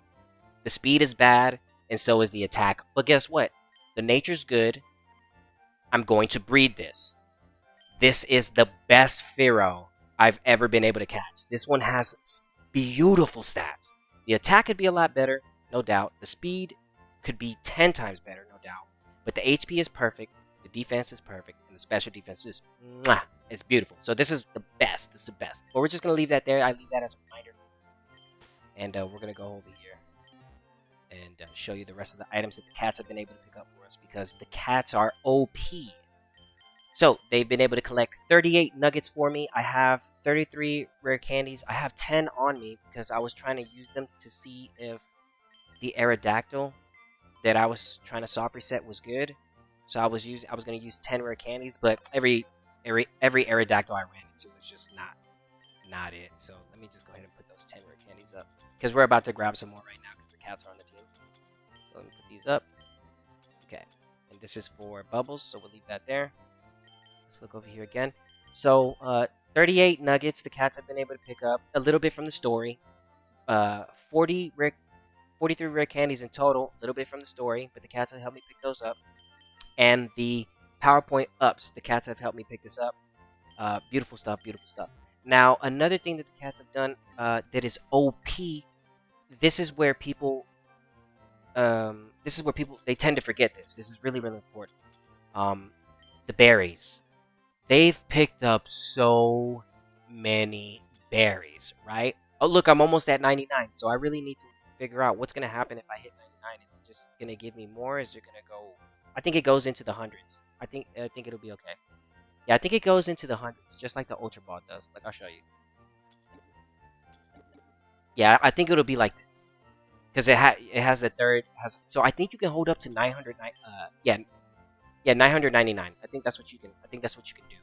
The speed is bad, and so is the attack. But guess what? The nature's good. I'm going to breed this. This is the best Pharaoh I've ever been able to catch. This one has beautiful stats. The attack could be a lot better, no doubt. The speed could be 10 times better, no doubt. But the HP is perfect. The defense is perfect, and the special defense is mwah. It's beautiful. So this is the best. This is the best. But we're just going to leave that there. I leave that as a reminder. And we're going to go over here and show you the rest of the items that the cats have been able to pick up for us, because the cats are OP. So they've been able to collect 38 nuggets for me. I have 33 rare candies. I have 10 on me because I was trying to use them to see if the Aerodactyl that I was trying to soft reset was good. So I was going to use 10 rare candies, but every Aerodactyl I ran into was just not it. So let me just go ahead and put those 10 rare candies up, because we're about to grab some more right now because the cats are on the team. So let me put these up. Okay, and this is for Bubbles, so we'll leave that there. Let's look over here again. So 38 nuggets the cats have been able to pick up, a little bit from the story. 43 rare candies in total, a little bit from the story, but the cats have helped me pick those up. And the PowerPoint ups, the cats have helped me pick this up. Beautiful stuff, beautiful stuff. Now, another thing that the cats have done that is OP, this is where people they tend to forget this. This is really, really important. The berries. They've picked up so many berries, right? Oh, look, I'm almost at 99, so I really need to figure out what's going to happen if I hit 99. Is it just going to give me more? Is it going to go... I think it goes into the hundreds. I think it'll be okay. Yeah, I think it goes into the hundreds, just like the Ultra Ball does. Like, I'll show you. Yeah, I think it'll be like this, because it has the third so I think you can hold up to 909. Yeah, 999. I think that's what you can do.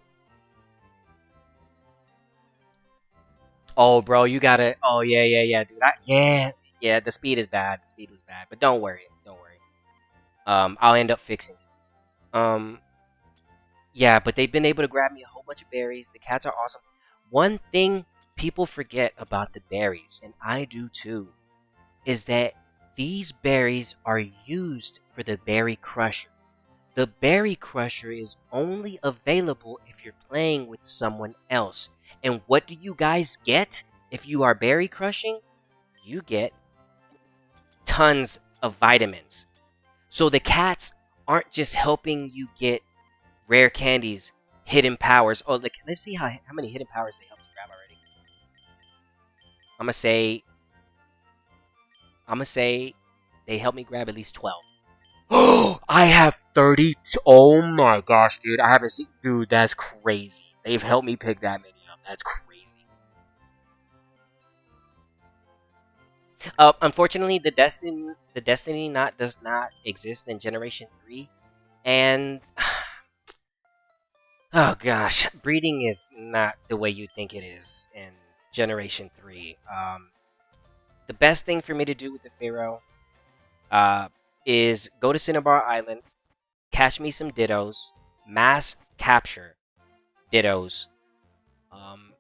Oh, bro, you gotta. Oh, yeah, yeah, yeah, dude. Yeah, yeah. The speed is bad. The speed was bad, but don't worry, don't worry. I'll end up fixing it. Yeah, but they've been able to grab me a whole bunch of berries. The cats are awesome. One thing people forget about the berries, and I do too, is that these berries are used for the berry crusher. The berry crusher is only available if you're playing with someone else. And what do you guys get if you are berry crushing? You get tons of vitamins. So the cats aren't just helping you get rare candies, hidden powers. Oh, look, let's see how many hidden powers they help me grab already. I'm gonna say they helped me grab at least 12. Oh, I have 30. Oh my gosh, dude. I haven't seen. Dude, that's crazy. They've helped me pick that many up. That's crazy. Unfortunately, the Destiny knot does not exist in Generation 3. And. Oh gosh, breeding is not the way you think it is in Generation 3. The best thing for me to do with the Pharaoh uh, is go to Cinnabar Island, catch me some Dittos, mass capture Dittos, um,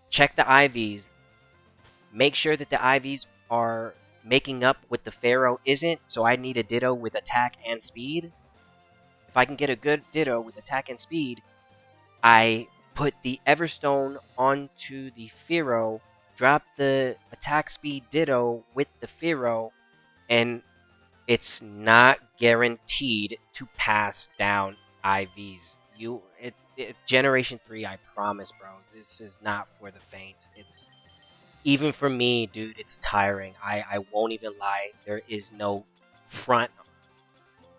check the IVs, make sure that the IVs are making up what the Pharaoh isn't, so I need a Ditto with attack and speed. If I can get a good Ditto with attack and speed, I put the Everstone onto the Pharaoh, drop the attack speed Ditto with the Pharaoh, and it's not guaranteed to pass down IVs. Generation 3, I promise, bro. This is not for the faint. It's even for me, dude, it's tiring. I won't even lie. There is no front.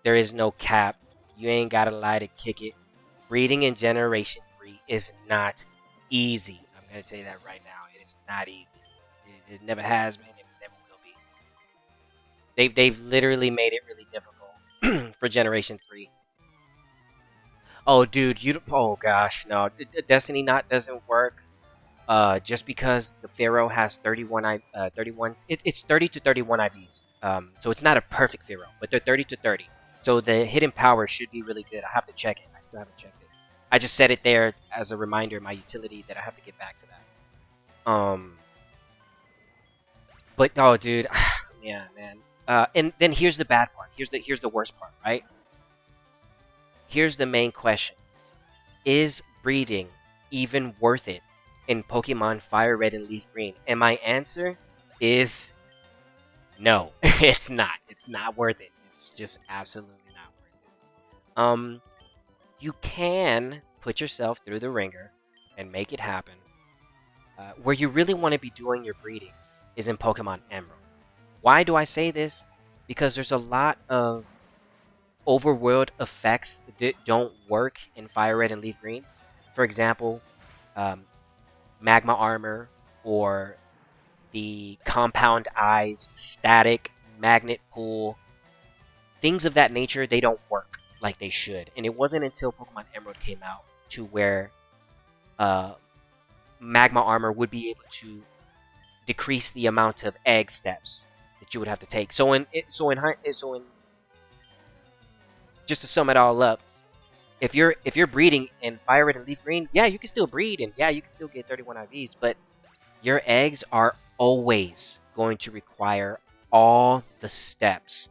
There is no cap. You ain't gotta lie to kick it. Breeding in Generation 3 is not easy. I'm gonna tell you that right now. It is not easy. It never has been. It never will be. They've literally made it really difficult for Generation 3. Oh, dude, oh gosh, no, Destiny Knot doesn't work. Just because the Pharaoh has 31, it's 30 to 31 IVs. So it's not a perfect Pharaoh, but they're 30 to 30. So the hidden power should be really good. I have to check it. I still haven't checked it. I just set it there as a reminder in my utility that I have to get back to that. But oh, dude, yeah, man. And then here's the bad part. Here's the worst part, right? Here's the main question: is breeding even worth it in Pokemon Fire Red and Leaf Green? And my answer is no. It's not. It's not worth it. It's just absolutely not worth it. You can put yourself through the ringer and make it happen. Where you really want to be doing your breeding is in Pokemon Emerald. Why do I say this? Because there's a lot of overworld effects that don't work in Fire Red and Leaf Green. For example, um, magma armor or the compound eyes, static, magnet pool, things of that nature, they don't work like they should. And it wasn't until Pokemon Emerald came out to where magma armor would be able to decrease the amount of egg steps that you would have to take. So just to sum it all up, if you're breeding in Fire Red and Leaf Green, yeah, you can still breed and yeah, you can still get 31 IVs, but your eggs are always going to require all the steps,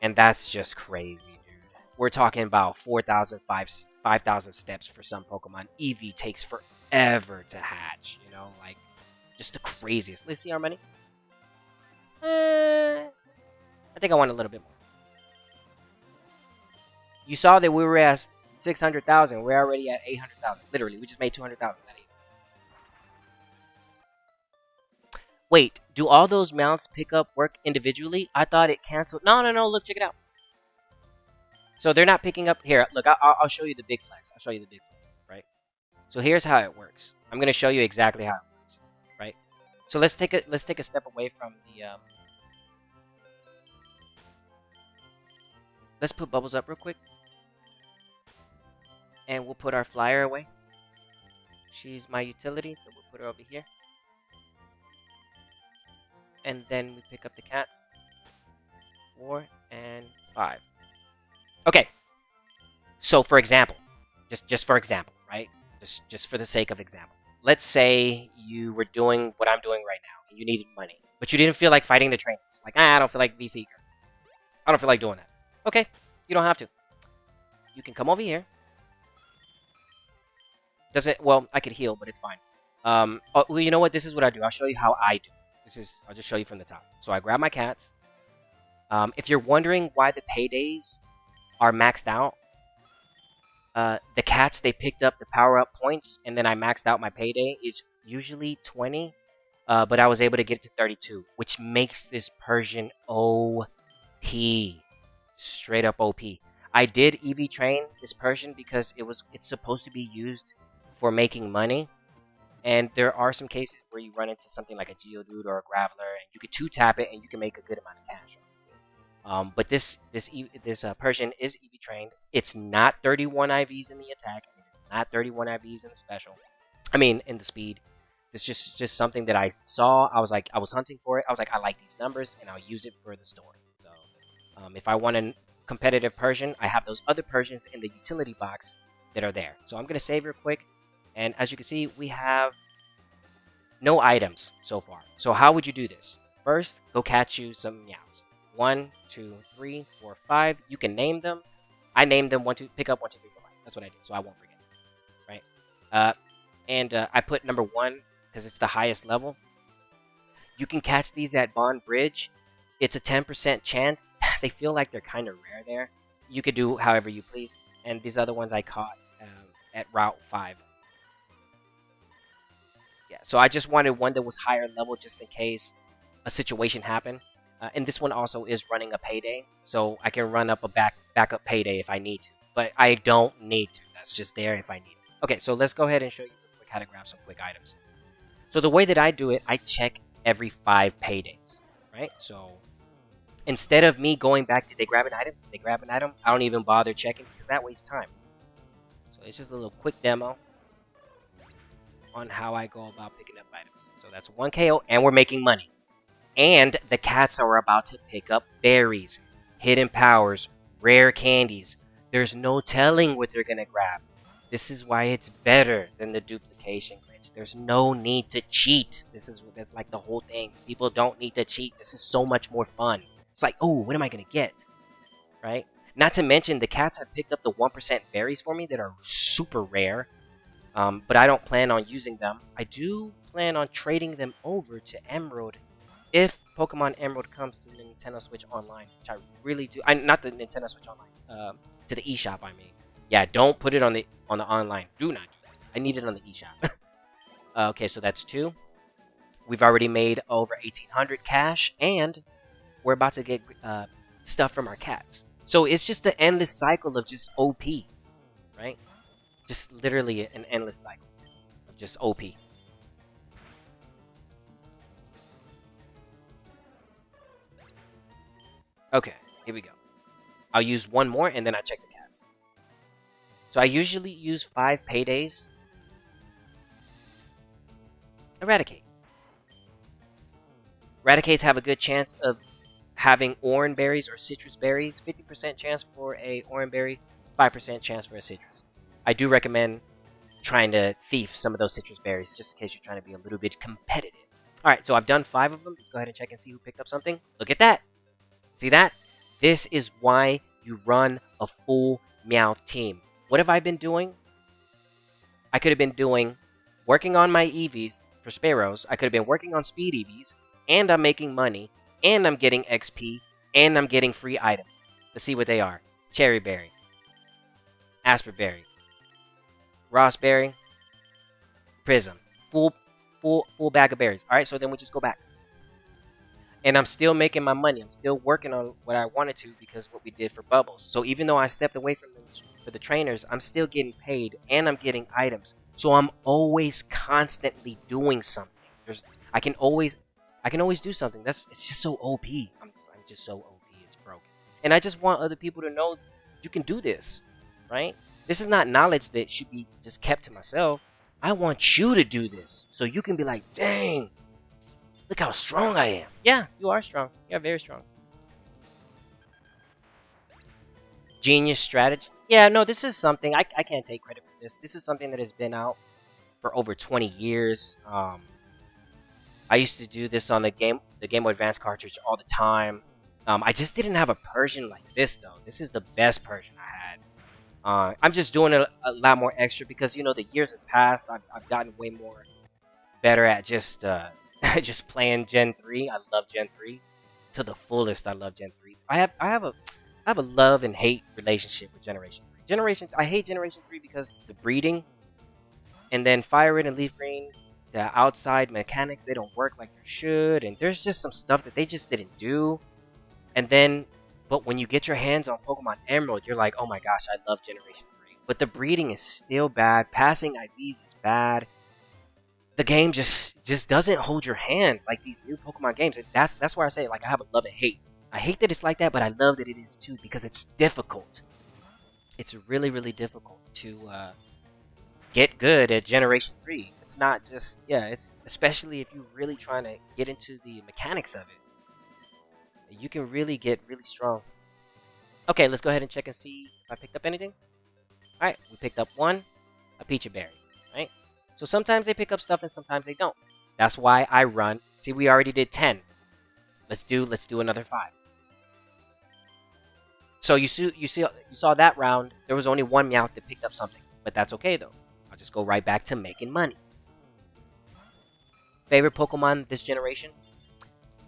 and that's just crazy, dude. We're talking about 4,000, 5,000 steps for some Pokemon. Eevee takes forever to hatch, like just the craziest. Let's see our money. I think I want a little bit more. You saw that we were at 600,000. We're already at 800,000. Literally, we just made 200,000 that easy. Wait, do all those mounts pick up work individually? I thought it canceled. No. Look, check it out. So they're not picking up here. Look, I'll show you the big flex. I'll show you the big flex, right? So here's how it works. I'm gonna show you exactly how it works, right? So let's take a step away from the. Let's put bubbles up real quick, and we'll put our flyer away. She's my utility, so we'll put her over here. and then we pick up the cats. 4 and 5. Okay. So for example, just for example, right? Just for the sake of example. Let's say you were doing what I'm doing right now, and you needed money, but you didn't feel like fighting the trainers. Like, I don't feel like VC. I don't feel like doing that. Okay, you don't have to. You can come over here. Does it? Well, I could heal, but it's fine. Oh, well, you know what? This is what I do. I'll show you how I do. I'll just show you from the top. So I grab my cats. If you're wondering why the paydays are maxed out, the cats, they picked up the power-up points, and then I maxed out my payday. It's usually 20, but I was able to get it to 32, which makes this Persian OP. Straight up OP. I did EV train this Persian because it's supposed to be used for making money. And there are some cases where you run into something like a Geodude or a Graveler, and you can 2-tap it, and you can make a good amount of cash. But this Persian is EV trained. It's not 31 IVs in the attack. It's not 31 IVs in the special. I mean, in the speed. It's just something that I saw. I was hunting for it. I was like, I like these numbers, and I'll use it for the story. So, if I want a competitive Persian, I have those other Persians in the utility box that are there. So I'm gonna save real quick. And as you can see, we have no items so far. So how would you do this? First, go catch you some meows. 1, 2, 3, 4, 5. You can name them. I named them 1, 2. Pick up 1, 2, 3, 4, 5. That's what I did, so I won't forget. Right? I put number 1 because it's the highest level. You can catch these at Bond Bridge. It's a 10% chance. They feel like they're kind of rare there. You could do however you please. And these other ones I caught at Route 5. Yeah, so I just wanted one that was higher level just in case a situation happened. And this one also is running a payday, so I can run up a backup payday if I need to. But I don't need to. That's just there if I need it. Okay, so let's go ahead and show you how to grab some quick items. So the way that I do it, I check every 5 paydays, right? So instead of me going back to they grab an item, I don't even bother checking because that wastes time. So it's just a little quick demo on how I go about picking up items. So that's 1 KO, and we're making money. And the cats are about to pick up berries, hidden powers, rare candies. There's no telling what they're going to grab. This is why it's better than the duplication glitch. There's no need to cheat. That's like the whole thing. People don't need to cheat. This is so much more fun. It's like, oh, what am I going to get? Right? Not to mention, the cats have picked up the 1% berries for me that are super rare. But I don't plan on using them. I do plan on trading them over to Emerald if Pokemon Emerald comes to the Nintendo Switch Online, which I really do. Not the Nintendo Switch Online. To the eShop, I mean. Yeah, don't put it on the online. Do not do that. I need it on the eShop. Okay, so that's 2. We've already made over 1,800 cash, and we're about to get stuff from our cats. So it's just the endless cycle of just OP, right? Just literally an endless cycle of just OP. Okay, here we go. I'll use 1 more and then I check the cats. So I usually use 5 paydays. Eradicate. Eradicates have a good chance of having orange berries or citrus berries. 50% chance for a orange berry, 5% chance for a citrus. I do recommend trying to thief some of those citrus berries just in case you're trying to be a little bit competitive. Alright, so I've done 5 of them. Let's go ahead and check and see who picked up something. Look at that. See that? This is why you run a full Meowth team. What have I been doing? I could have been working on my EVs for Sparrows. I could have been working on speed EVs. And I'm making money. And I'm getting XP. And I'm getting free items. Let's see what they are. Cherry Berry. Asperberry. Rossberry, Prism, full bag of berries. All right, so then we just go back, and I'm still making my money. I'm still working on what I wanted to because what we did for Bubbles. So even though I stepped away from them for the trainers, I'm still getting paid and I'm getting items. So I'm always constantly doing something. I can always do something. It's just so OP. I'm just so OP. It's broken, and I just want other people to know you can do this, right? This is not knowledge that should be just kept to myself. I want you to do this so you can be like, dang, Look how strong I am. Yeah, you are strong. You're very strong. Genius strategy. Yeah, no, this is something I can't take credit for this. This is something that has been out for over 20 years. I used to do this on the Game Boy Advance cartridge all the time. I just didn't have a Persian like this though. This is the best Persian I had. I'm just doing it a lot more extra because you know the years have passed. I've gotten way more better at just just playing Gen 3. I love Gen 3 to the fullest. I love Gen 3. I have a love and hate relationship with Generation 3. I hate Generation 3 because the breeding and then Fire Red and Leaf Green, the outside mechanics, they don't work like they should, and there's just some stuff that they just didn't do. And then, but when you get your hands on Pokemon Emerald, you're like, oh my gosh, I love Generation 3. But the breeding is still bad. Passing IVs is bad. The game just doesn't hold your hand like these new Pokemon games. And that's why I say like I have a love and hate. I hate that it's like that, but I love that it is too because it's difficult. It's really, really difficult to get good at Generation 3. It's not just, yeah, it's especially if you're really trying to get into the mechanics of it. You can really get really strong. Okay, let's go ahead and check and see if I picked up anything. Alright, we picked up a Peachy Berry, right? So sometimes they pick up stuff and sometimes they don't. That's why I run. See, we already did 10. Let's do another 5. So you saw that round. There was only one Meowth that picked up something, but that's okay though. I'll just go right back to making money. Favorite Pokemon this generation?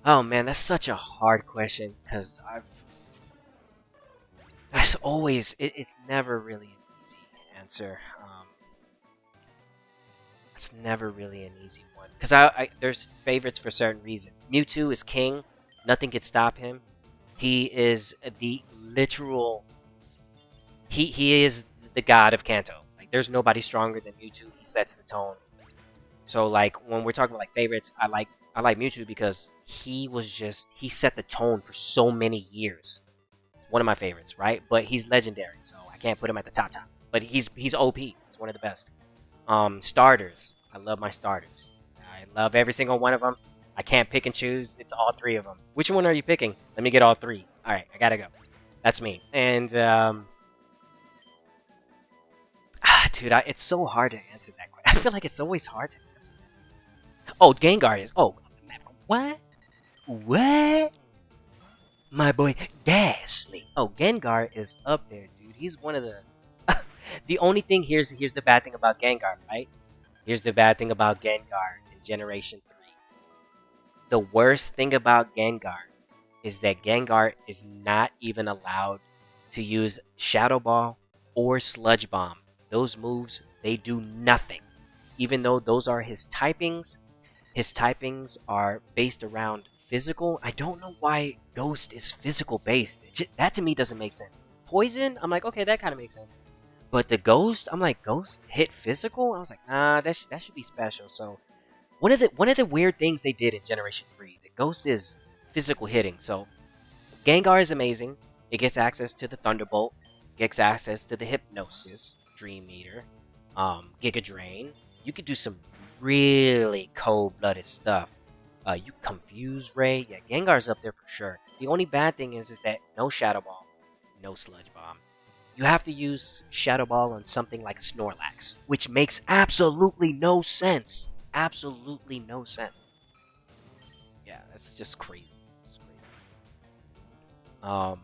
Oh man, that's such a hard question because that's always it's never really an easy answer. It's never really an easy one because there's favorites for certain reasons. Mewtwo is king. Nothing can stop him. He is the literal. He is the god of Kanto. Like there's nobody stronger than Mewtwo. He sets the tone. So like when we're talking about like favorites, I like Mewtwo because he set the tone for so many years. It's one of my favorites, right? But he's legendary, so I can't put him at the top. But he's OP. He's one of the best. Starters. I love my starters. I love every single one of them. I can't pick and choose. It's all 3 of them. Which one are you picking? Let me get all 3. All right, I gotta go. That's me. And dude, it's so hard to answer that question. I feel like it's always hard to answer that. Oh, Gengar is. Oh, what? What? My boy Ghastly. Oh, Gengar is up there, dude. He's one of the. The only thing here's the bad thing about Gengar, right? Here's the bad thing about Gengar in Generation 3. The worst thing about Gengar is that Gengar is not even allowed to use Shadow Ball or Sludge Bomb. Those moves, they do nothing. Even though those are his typings are based around physical. I don't know why Ghost is physical based. That to me doesn't make sense. Poison, I'm like, okay, that kind of makes sense. But the Ghost, I'm like, Ghost hit physical? I was like, nah, that should be special. So one of the weird things they did in Generation 3, the Ghost is physical hitting. So Gengar is amazing. It gets access to the Thunderbolt, gets access to the Hypnosis, Dream Meter, Giga Drain. You could do some really cold-blooded stuff. You Confuse Ray. Yeah, Gengar's up there for sure. The only bad thing is that no Shadow Ball, no Sludge Bomb. You have to use Shadow Ball on something like Snorlax, which makes absolutely no sense. Absolutely no sense. Yeah, that's just crazy. It's crazy.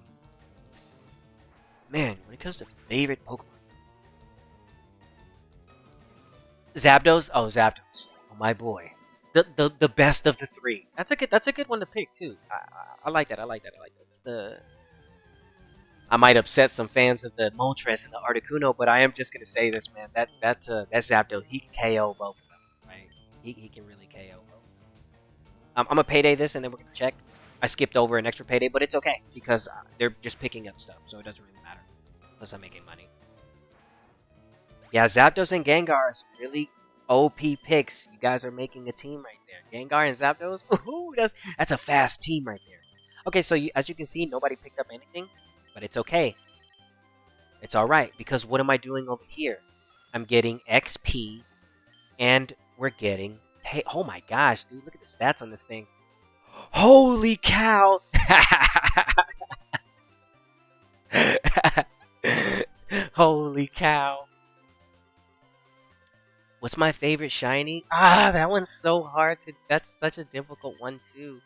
Man, when it comes to favorite Pokemon, Zapdos. Oh, Zapdos. Oh, my boy. The best of the 3. That's a good one to pick too. I like that. I like that. It's the. I might upset some fans of the Moltres and the Articuno, but I am just gonna say this, man. That Zapdos, he can KO both of them, right? He can really KO both. I'm gonna payday this, and then we're gonna check. I skipped over an extra payday, but it's okay because they're just picking up stuff, so it doesn't really matter. Plus, I'm making money. Yeah, Zapdos and Gengar are some really OP picks. You guys are making a team right there. Gengar and Zapdos. Ooh, that's a fast team right there. Okay, so as you can see, nobody picked up anything. But it's okay. It's alright, because what am I doing over here? I'm getting XP, and we're getting Hey, oh my gosh, dude, look at the stats on this thing. Holy cow! Holy cow. What's my favorite shiny? Ah, that one's so hard to. That's such a difficult one too.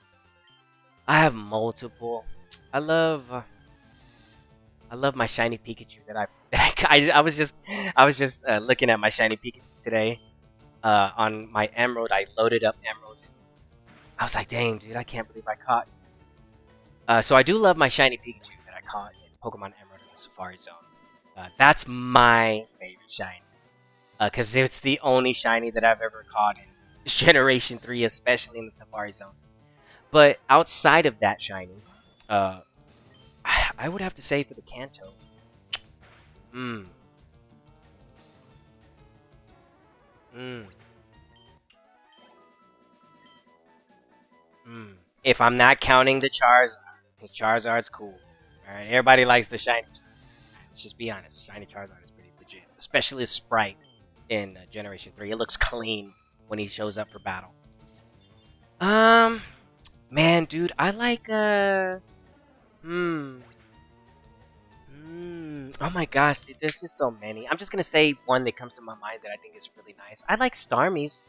I have multiple. I love. I love my shiny Pikachu that I was just looking at my shiny Pikachu today. On my Emerald, I loaded up Emerald. I was like, dang, dude, I can't believe I caught. So I do love my shiny Pikachu that I caught in Pokemon Emerald in the Safari Zone. That's my favorite shiny. Because it's the only shiny that I've ever caught in Generation 3, especially in the Safari Zone. But outside of that shiny, uh, I would have to say for the Kanto. Mmm. Mmm. Mmm. If I'm not counting the Charizard, because Charizard's cool. Alright, everybody likes the shiny Charizard. Let's just be honest. Shiny Charizard is pretty legit. Especially his sprite in Generation 3. It looks clean when he shows up for battle. Man, dude, I like, oh my gosh, dude, there's just so many. I'm just gonna say one that comes to my mind that I think is really nice. I like Starmie's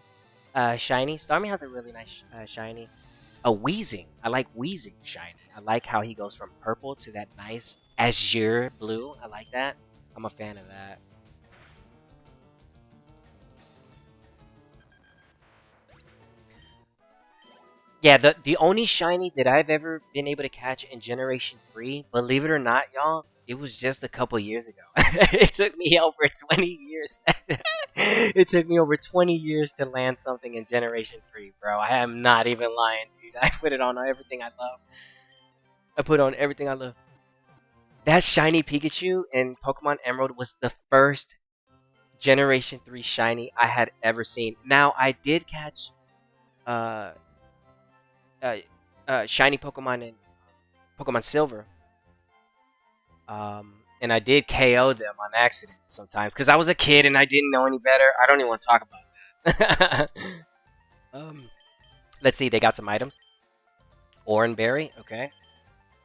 shiny. Starmie has a really nice shiny. A Weezing. I like Weezing shiny. I like how he goes from purple to that nice azure blue. I like that. I'm a fan of that. Yeah, the only shiny that I've ever been able to catch in Generation 3, believe it or not, y'all, it was just a couple years ago. It took me over 20 years. It took me over 20 years to land something in Generation 3, bro. I am not even lying, dude. I put it on everything I love. I put on everything I love. That shiny Pikachu in Pokemon Emerald was the first Generation 3 shiny I had ever seen. Now, I did catch uh, uh, shiny Pokemon in Pokemon Silver. And I did KO them on accident sometimes because I was a kid and I didn't know any better. I don't even want to talk about that. um, let's see, they got some items. Oranberry, okay.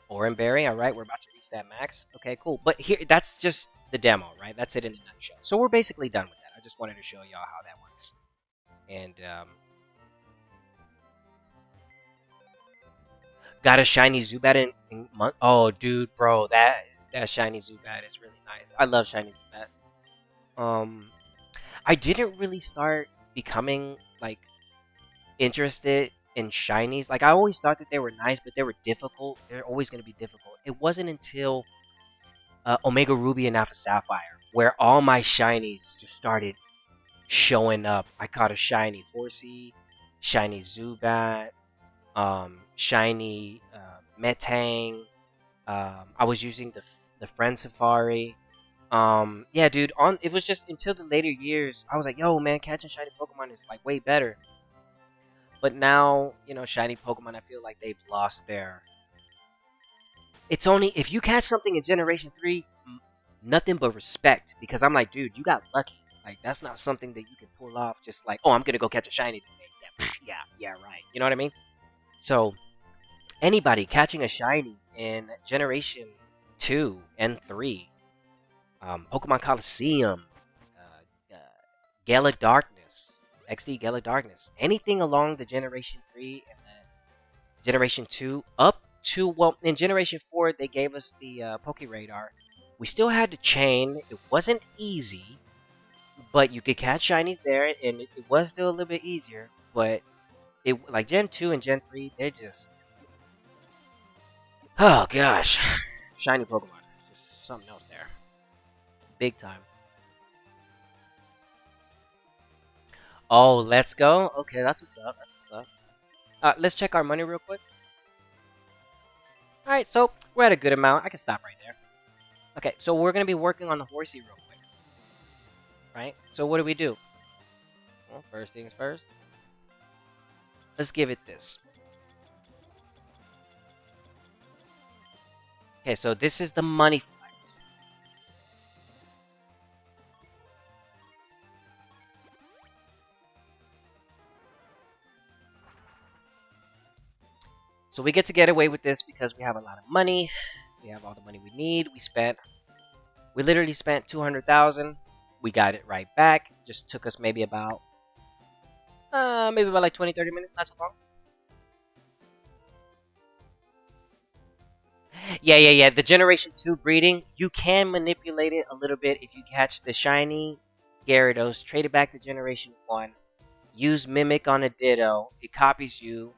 Oranberry, all right. We're about to reach that max. Okay, cool. But here, that's just the demo, right? That's it in a nutshell. So we're basically done with that. I just wanted to show y'all how that works. And got a shiny Zubat in month. Oh, dude, bro, that shiny Zubat is really nice. I love shiny Zubat. I didn't really start becoming like interested in shinies. Like I always thought that they were nice, but they were difficult. They're always going to be difficult. It wasn't until Omega Ruby and Alpha Sapphire where all my shinies just started showing up. I caught a shiny Horsey, shiny Zubat, shiny Metang. I was using the Friend Safari. Yeah, dude. It was just until the later years I was like, yo, man, catching shiny Pokemon is like way better. But now, you know, shiny Pokemon, I feel like they've lost their. It's only if you catch something in Generation 3, nothing but respect. Because I'm like, dude, you got lucky. Like, that's not something that you can pull off just like, oh, I'm going to go catch a shiny today. Yeah, right. You know what I mean? So, anybody catching a shiny in Generation 2 and 3, Pokemon Coliseum, Gala Darkness, XD Gala Darkness, anything along the Generation 3 and the Generation 2 up to, well, in Generation 4, they gave us the Poke Radar. We still had to chain. It wasn't easy, but you could catch shinies there, and it was still a little bit easier. But it like Gen 2 and Gen 3, they're just, oh gosh, shiny Pokemon, just something else there, big time. Oh, let's go. Okay, that's what's up. That's what's up. Let's check our money real quick. All right, so we're at a good amount. I can stop right there. Okay, so we're gonna be working on the Horsey real quick, right? So what do? Well, first things first. Let's give it this. Okay, so this is the money flex. So we get to get away with this because we have a lot of money. We have all the money we need. We literally spent 200,000. We got it right back. It just took us maybe about like 20-30 minutes, not too long. Yeah. The Generation 2 breeding, you can manipulate it a little bit if you catch the shiny Gyarados, trade it back to Generation 1, use Mimic on a Ditto, it copies you,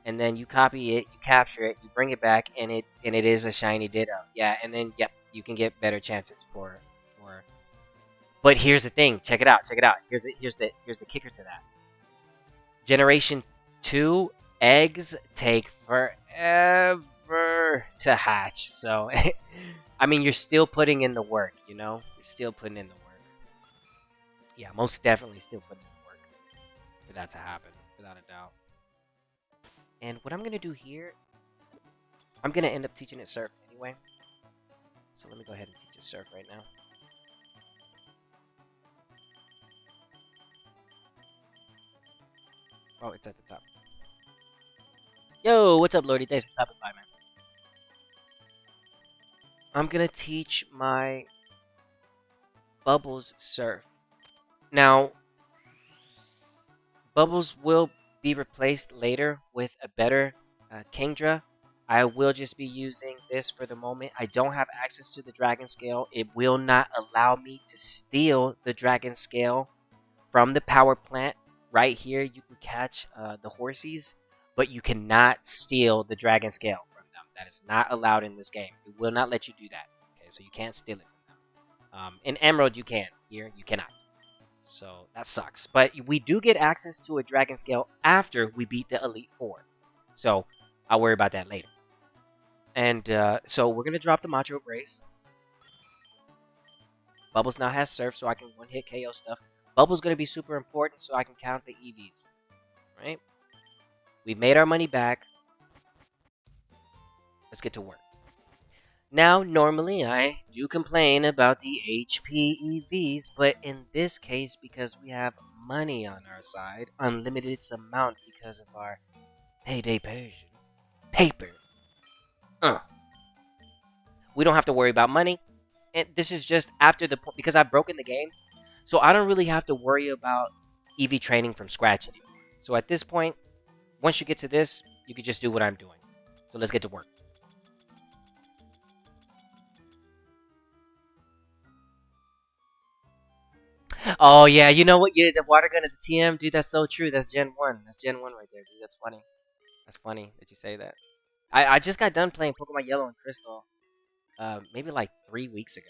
and then you copy it, you capture it, you bring it back, and it is a shiny Ditto. Yeah, and then yep, you can get better chances for. But here's the thing, check it out. Here's the kicker to that. Generation 2 eggs take forever to hatch. So, I mean, you're still putting in the work, you know? You're still putting in the work. Yeah, most definitely still putting in the work for that to happen, without a doubt. And what I'm going to do here, I'm going to end up teaching it Surf anyway. So let me go ahead and teach it Surf right now. Oh, it's at the top. Yo, what's up, Lordy? Thanks for stopping by, man. I'm gonna teach my Bubbles Surf. Now, Bubbles will be replaced later with a better Kingdra. I will just be using this for the moment. I don't have access to the Dragon Scale. It will not allow me to steal the Dragon Scale from the power plant. Right here, you can catch the Horsies, but you cannot steal the Dragon Scale from them. That is not allowed in this game. It will not let you do that. Okay, so you can't steal it from them. In Emerald, you can. Here, you cannot. So that sucks. But we do get access to a Dragon Scale after we beat the Elite Four. So I'll worry about that later. And so we're going to drop the Macho Brace. Bubbles now has Surf, so I can one-hit KO stuff. Bubbles going to be super important, so I can count the EVs. Right? We made our money back. Let's get to work. Now, normally I do complain about the HP EVs, but in this case, because we have money on our side, unlimited amount because of our payday Persian paper. We don't have to worry about money. And this is just after the point, because I've broken the game, so I don't really have to worry about EV training from scratch anymore. So at this point, once you get to this, you can just do what I'm doing. So let's get to work. Oh yeah, you know what? Yeah, the water gun is a TM, dude. That's so true. That's Gen 1. That's Gen 1 right there, dude. That's funny. That's funny that you say that. I just got done playing Pokemon Yellow and Crystal. Maybe like 3 weeks ago.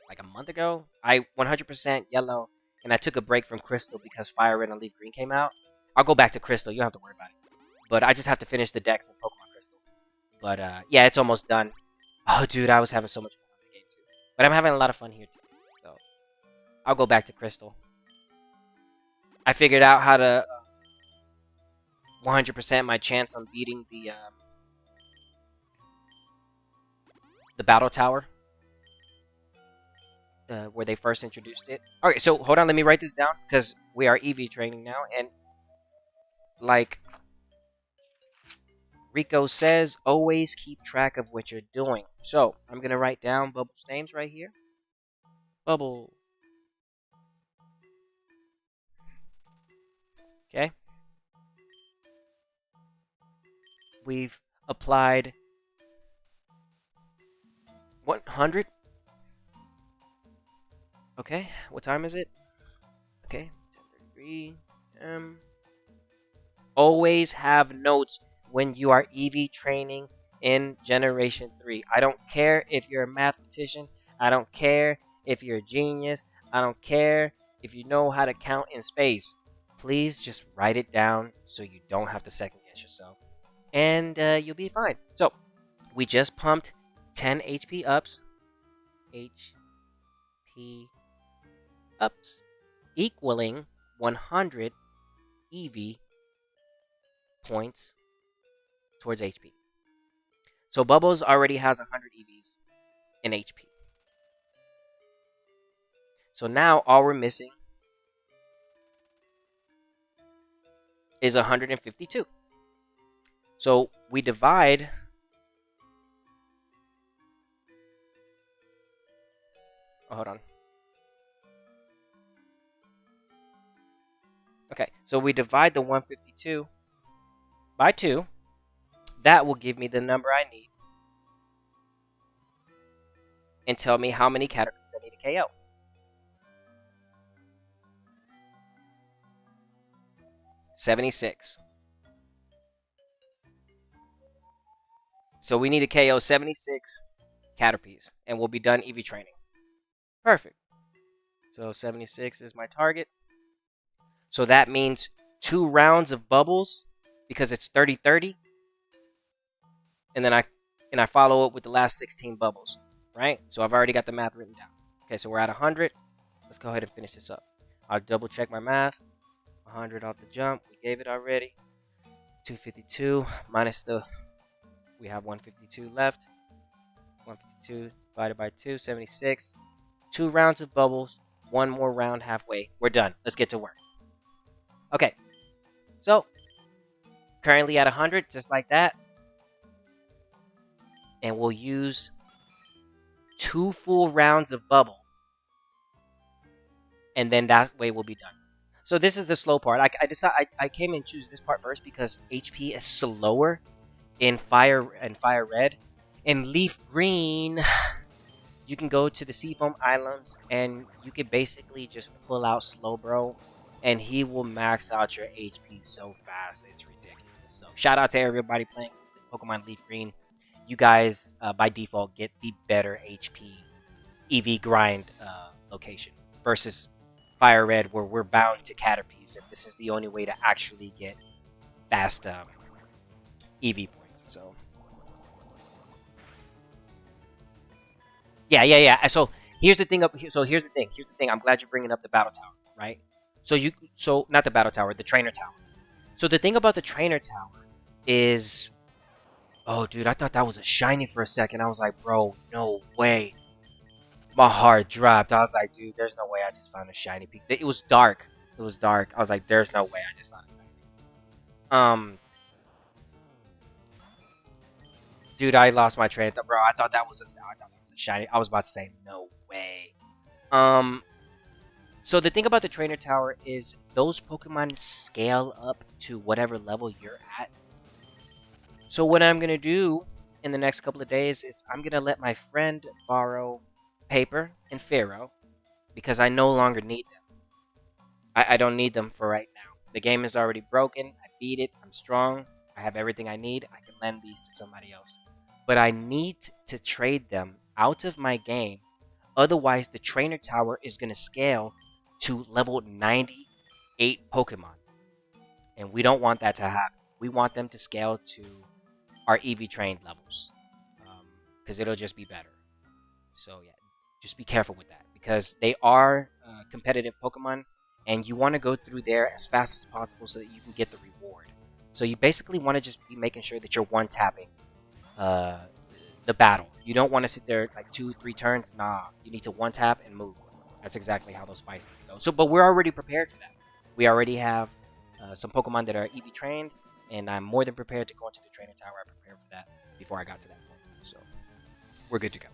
Like a month ago. I 100% Yellow, and I took a break from Crystal because Fire Red and Leaf Green came out. I'll go back to Crystal. You don't have to worry about it. But I just have to finish the decks in Pokemon Crystal. But yeah, it's almost done. Oh, dude, I was having so much fun on the game too. But I'm having a lot of fun here too. So I'll go back to Crystal. I figured out how to 100% my chance on beating the battle tower where they first introduced it. Okay, so hold on, let me write this down because we are EV training now, and like Rico says, always keep track of what you're doing. So I'm gonna write down Bubble's names right here. Bubble. Okay. We've applied 100. Okay, what time is it? Okay, 10:33. Always have notes when you are EV training in Generation 3. I don't care if you're a mathematician. I don't care if you're a genius. I don't care if you know how to count in space. Please just write it down so you don't have to second guess yourself. And you'll be fine. So, we just pumped 10 HP ups. HP ups. Equaling 100 EV points towards HP. So Bubbles already has 100 EVs in HP. So now all we're missing is 152. So we divide. Oh, hold on. Okay, so we divide the 152 by 2. That will give me the number I need and tell me how many categories I need to KO. $76. So we need to KO 76 Caterpies, and we'll be done EV training. Perfect. So 76 is my target. So that means 2 rounds of bubbles because it's 30-30. And then I follow up with the last 16 bubbles, right? So I've already got the math written down. Okay, so we're at 100. Let's go ahead and finish this up. I'll double check my math. 100 off the jump. We gave it already. 252 minus we have 152 left. 152 divided by 2, 76. 2 rounds of bubbles. 1 more round halfway. We're done. Let's get to work. Okay. So, currently at 100, just like that. And we'll use 2 full rounds of bubble. And then that way we'll be done. So this is the slow part. I came and choose this part first because HP is slower in Fire Red. In Leaf Green, you can go to the Seafoam Islands and you can basically just pull out Slowbro and he will max out your HP so fast. It's ridiculous. So shout out to everybody playing Pokemon Leaf Green. You guys, by default, get the better HP EV grind location versus Fire Red, where we're bound to Caterpies, and this is the only way to actually get fast EV points. So, yeah. So here's the thing. Here's the thing. I'm glad you're bringing up the battle tower, right? So not the battle tower, the trainer tower. So the thing about the trainer tower is, oh, dude, I thought that was a shiny for a second. I was like, bro, no way. My heart dropped. I was like, dude, there's no way I just found a shiny peak. It was dark. I was like, there's no way I just found a shiny peak. Dude, I lost my train of thought, bro. I thought that was a shiny. I was about to say, no way. So the thing about the trainer tower is those Pokemon scale up to whatever level you're at. So what I'm gonna do in the next couple of days is I'm gonna let my friend borrow Paper and Pharaoh because I no longer need them. I don't need them for right now. The game is already broken. I beat it. I'm strong. I have everything I need. I can lend these to somebody else. But I need to trade them out of my game. Otherwise, the trainer tower is going to scale to level 98 Pokemon. And we don't want that to happen. We want them to scale to our EV trained levels. Because it'll just be better. So, yeah. Just be careful with that because they are competitive Pokemon and you want to go through there as fast as possible so that you can get the reward. So you basically want to just be making sure that you're one-tapping the battle. You don't want to sit there like 2-3 turns. Nah, you need to one-tap and move. That's exactly how those fights go. So, but we're already prepared for that. We already have some Pokemon that are EV trained and I'm more than prepared to go into the trainer tower. I prepared for that before I got to that point. So we're good to go.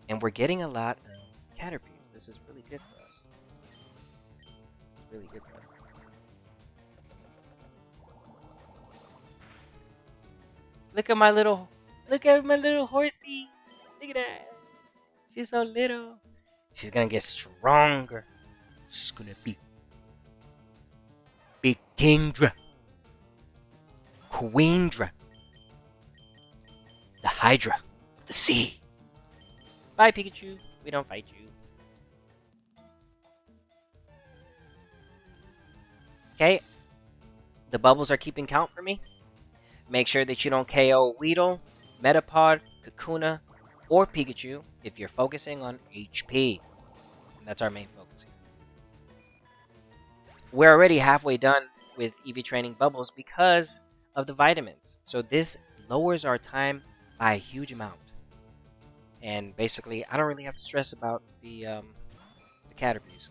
And we're getting a lot of Caterpies. This is really good for us. It's really good for us. Look at my little horsey. Look at that. She's so little. She's gonna get stronger. She's gonna be Big Kingdra. Queendra. The Hydra of the Sea. Bye, Pikachu. We don't fight you. Okay. The bubbles are keeping count for me. Make sure that you don't KO Weedle, Metapod, Kakuna, or Pikachu if you're focusing on HP. That's our main focus here. We're already halfway done with EV training bubbles because of the vitamins. So this lowers our time by a huge amount. And basically, I don't really have to stress about the Caterpies.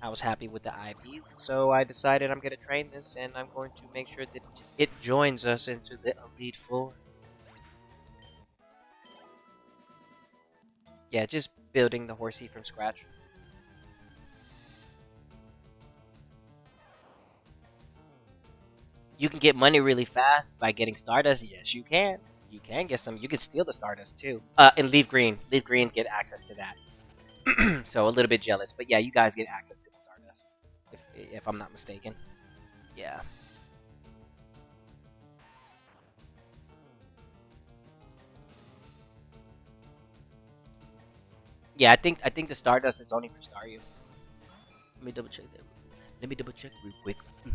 I was happy with the IVs, so I decided I'm going to train this, and I'm going to make sure that it joins us into the Elite Four. Yeah, just building the horsey from scratch. You can get money really fast by getting Stardust. Yes, you can. You can get some. You can steal the Stardust too. And Leaf Green. Leaf Green get access to that. So a little bit jealous, but yeah, you guys get access to the Stardust, if I'm not mistaken. Yeah. Yeah, I think the Stardust is only for Staryu. Let me double check that. Let me double check real quick. Mm,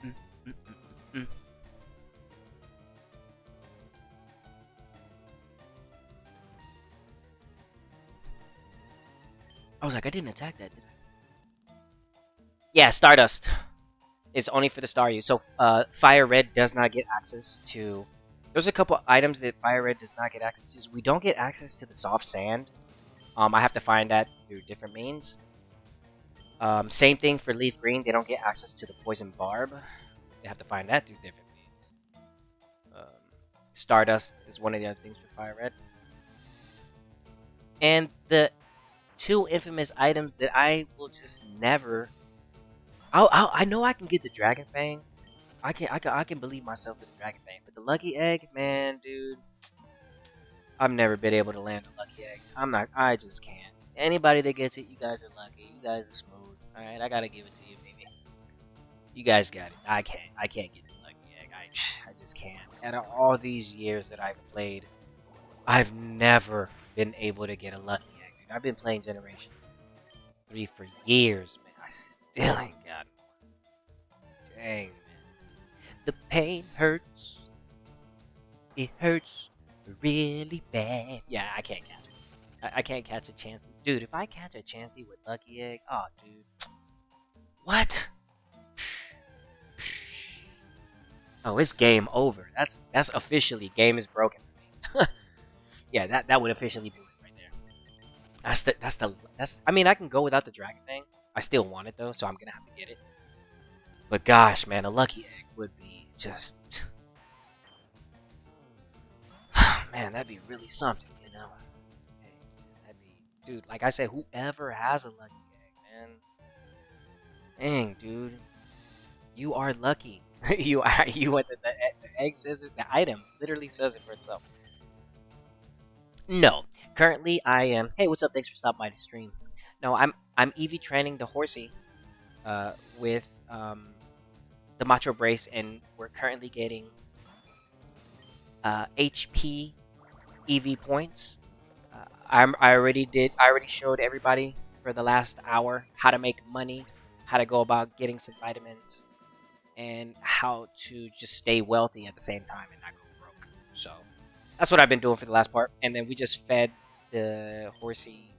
mm, mm, mm, mm. I was like, I didn't attack that, did I? Yeah, Stardust is only for the Staryu. So Fire Red does not get access to. There's a couple items that Fire Red does not get access to. We don't get access to the soft sand. I have to find that through different means. Same thing for Leaf Green. They don't get access to the Poison Barb. They have to find that through different means. Stardust is one of the other things for Fire Red. And the two infamous items that I will just never. I know I can get the Dragon Fang. I can believe myself with the Dragon Fang, but the Lucky Egg, man, dude, I've never been able to land a Lucky Egg. I'm not. I just can't. Anybody that gets it, you guys are lucky. You guys are smooth. All right, I gotta give it to you, baby. You guys got it. I can't. I can't get the Lucky Egg. I just can't. Out of all these years that I've played, I've never been able to get a Lucky Egg, dude. I've been playing Generation 3 for years, man. I still ain't got it. Dang, man. The pain hurts. It hurts really bad. Yeah, I can't catch it. I can't catch a Chansey. Dude, if I catch a Chansey with Lucky Egg, oh, dude. What? Oh, it's game over. That's officially game is broken for me. Yeah, that would officially do it right there. That's. I mean, I can go without the Dragon thing. I still want it though, so I'm gonna have to get it. But gosh, man, a Lucky Egg would be just. Man, that'd be really something, you know. Hey, that'd be, dude. Like I said, whoever has a Lucky Egg, man. Dang, dude, you are lucky. You are. You went. The egg says it. The item literally says it for itself. No, currently I am. Hey, what's up? Thanks for stopping by the stream. No, I'm EV training the horsey, with the Macho Brace, and we're currently getting HP EV points. I already did. I already showed everybody for the last hour how to make money, how to go about getting some vitamins, and how to just stay wealthy at the same time and not go broke. So that's what I've been doing for the last part. And then we just fed the horsey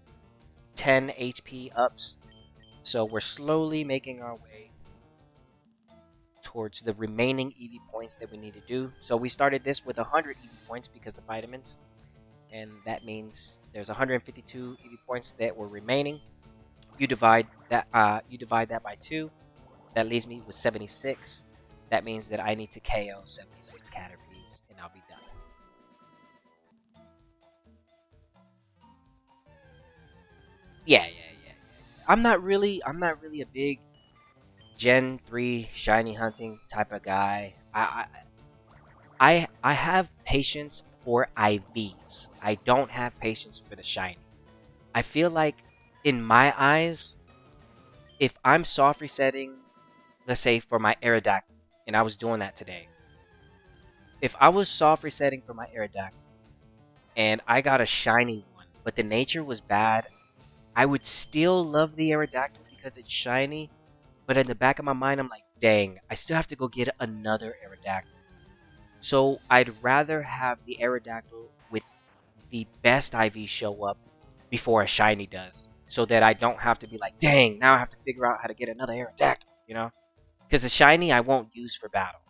10 HP ups. So we're slowly making our way towards the remaining EV points that we need to do. So we started this with 100 EV points because the vitamins. And that means there's 152 EV points that were remaining. You divide that by 2. That leaves me with 76. That means that I need to KO 76 Caterpies and I'll be done. Yeah. I'm not really a big Gen 3 shiny hunting type of guy. I have patience for IVs. I don't have patience for the shiny. I feel like in my eyes, if I'm soft resetting, let's say for my Aerodactyl, and I was doing that today. If I was soft resetting for my Aerodactyl and I got a shiny one, but the nature was bad, I would still love the Aerodactyl because it's shiny. But in the back of my mind, I'm like, dang, I still have to go get another Aerodactyl. So I'd rather have the Aerodactyl with the best IV show up before a shiny does, so that I don't have to be like, dang, now I have to figure out how to get another Aerodactyl, you know? Because the shiny I won't use for battle.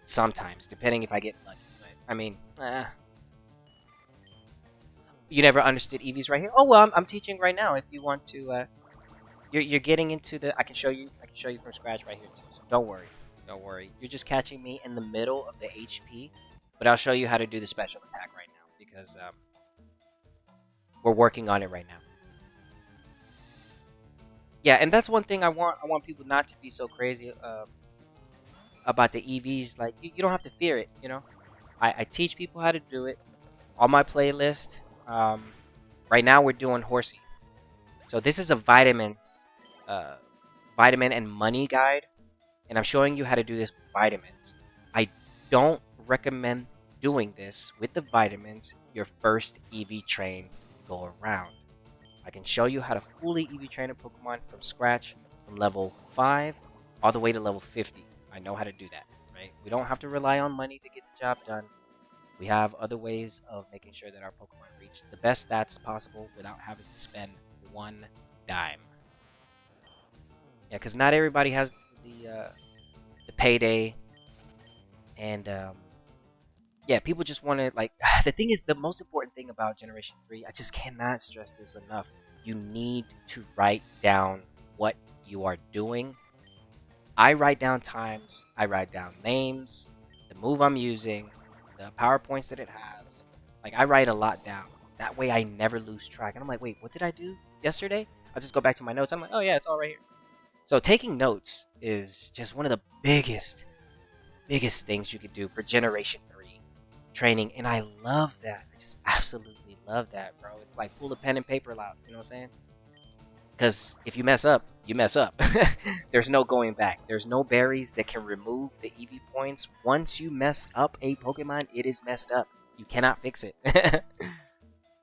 Sometimes, depending if I get lucky. But, I mean, you never understood EVs right here? Oh, well, I'm teaching right now if you want to, You're getting into the. I can show you from scratch right here too. So don't worry, don't worry. You're just catching me in the middle of the HP, but I'll show you how to do the special attack right now because we're working on it right now. Yeah, and that's one thing I want. I want people not to be so crazy about the EVs. Like you don't have to fear it. You know, I teach people how to do it on my playlist. Right now we're doing horsey. So this is a uh, vitamin and money guide, and I'm showing you how to do this with vitamins. I don't recommend doing this with the vitamins your first EV train go around. I can show you how to fully EV train a Pokemon from scratch from level 5 all the way to level 50. I know how to do that, right? We don't have to rely on money to get the job done. We have other ways of making sure that our Pokemon reach the best stats possible without having to spend one dime. Yeah, because not everybody has the payday, and yeah, people just want to like. The thing is, the most important thing about Generation 3, I just cannot stress this enough. You need to write down what you are doing. I write down times, I write down names, the move I'm using, the PowerPoints that it has. Like, I write a lot down. That way I never lose track. And I'm like, wait, what did I do yesterday? I'll just go back to my notes. I'm like, oh yeah, it's all right here. So taking notes is just one of the biggest things you could do for Generation 3 training. And I love that. I just absolutely love that, bro. It's like pull a pen and paper out. You know what I'm saying? Because if you mess up, you mess up. There's no going back. There's no berries that can remove the EV points. Once you mess up a Pokemon, it is messed up. You cannot fix it.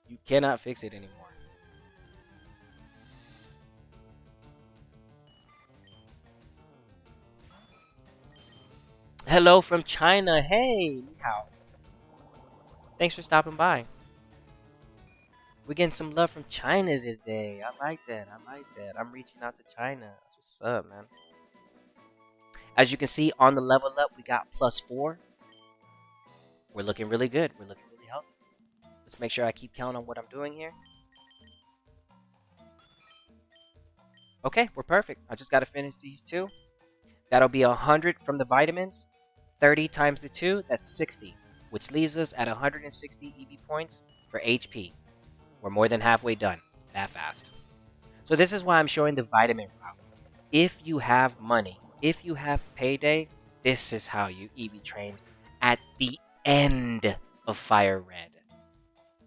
You cannot fix it anymore. Hello from China. Hey, ni hao. Thanks for stopping by. We're getting some love from China today. I like that. I like that. I'm reaching out to China. That's what's up, man. As you can see on the level up, we got +4. We're looking really good. We're looking really healthy. Let's make sure I keep count on what I'm doing here. Okay, we're perfect. I just got to finish these two. That'll be 100 from the vitamins. 30 times the 2, that's 60. Which leaves us at 160 EV points for HP. We're more than halfway done. That fast. So this is why I'm showing the vitamin route. If you have money, if you have payday, this is how you EV train at the end of Fire Red.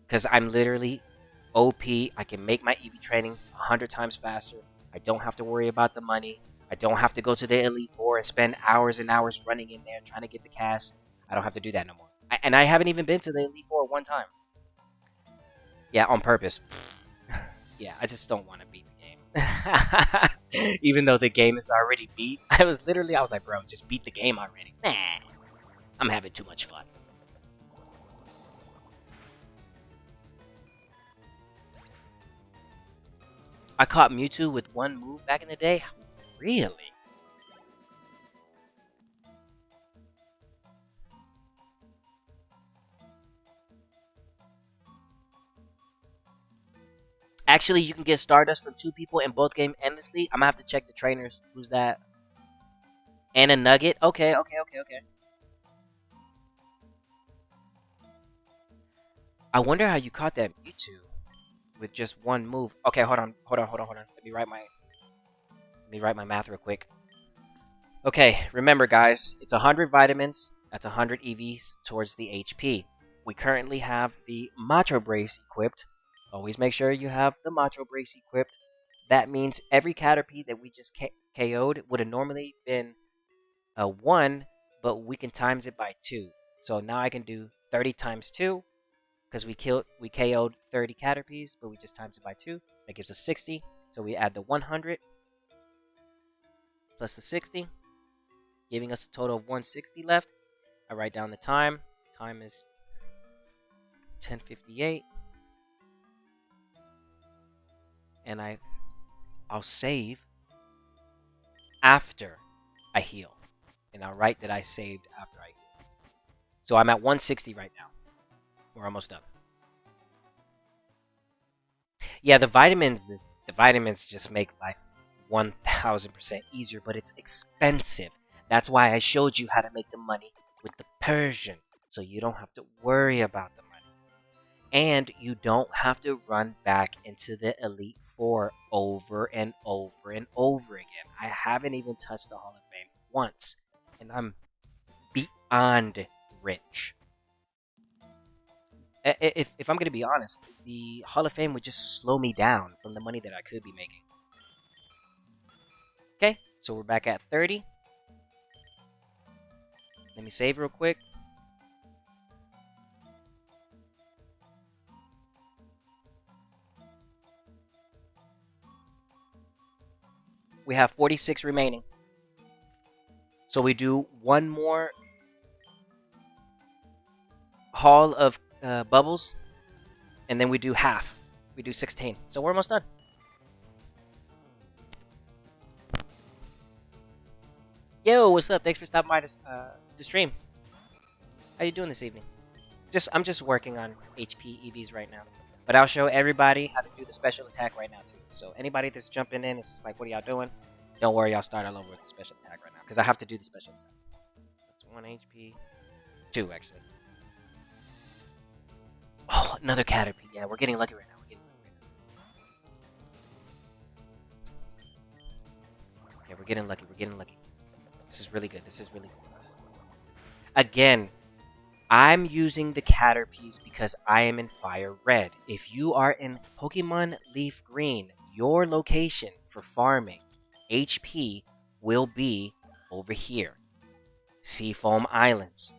Because I'm literally OP. I can make my EV training 100 times faster. I don't have to worry about the money. I don't have to go to the Elite Four and spend hours and hours running in there trying to get the cash. I don't have to do that no more. And I haven't even been to the Elite Four one time. Yeah, on purpose. Yeah, I just don't want to beat the game. Even though the game is already beat. I was like, bro, just beat the game already. Nah, I'm having too much fun. I caught Mewtwo with one move back in the day. Really? Actually, you can get Stardust from 2 people in both games endlessly. I'm gonna have to check the trainers. Who's that? And a Nugget? Okay. I wonder how you caught that Mewtwo with just one move. Okay, hold on. Let me write my math real quick. Okay, remember guys, it's 100 vitamins. That's 100 EVs towards the HP. We currently have the Macho Brace equipped. Always make sure you have the Macho Brace equipped. That means every Caterpie that we just KO'd would have normally been a 1, but we can times it by 2. So now I can do 30 times 2, because we KO'd 30 Caterpies, but we just times it by 2. That gives us 60. So we add the 100 plus the 60, giving us a total of 160 left. I write down the time. Time is 10:58. And I'll save after I heal. And I'll write that I saved after I heal. So I'm at 160 right now. We're almost done. Yeah, the vitamins just make life 1000% easier, but it's expensive. That's why I showed you how to make the money with the Persian, so you don't have to worry about the money. And you don't have to run back into the Elite Four over and over and over again. I haven't even touched the Hall of Fame once, and I'm beyond rich. If I'm going to be honest, the Hall of Fame would just slow me down from the money that I could be making. Okay, so we're back at 30. Let me save real quick. We have 46 remaining. So we do one more haul of bubbles, and then we do half. We do 16. So we're almost done. Yo, what's up? Thanks for stopping by to stream. How you doing this evening? I'm just working on HP EVs right now. But I'll show everybody how to do the special attack right now too. So anybody that's jumping in is just like, what are y'all doing? Don't worry, I'll start all over with the special attack right now. Because I have to do the special attack. That's 1 HP. 2 actually. Oh, another Caterpie. Yeah, we're getting lucky right now. Okay, we're getting lucky. We're getting lucky. This is really good. This is really good. Again, I'm using the Caterpies because I am in Fire Red. If you are in Pokemon Leaf Green, your location for farming HP will be over here. Seafoam Islands.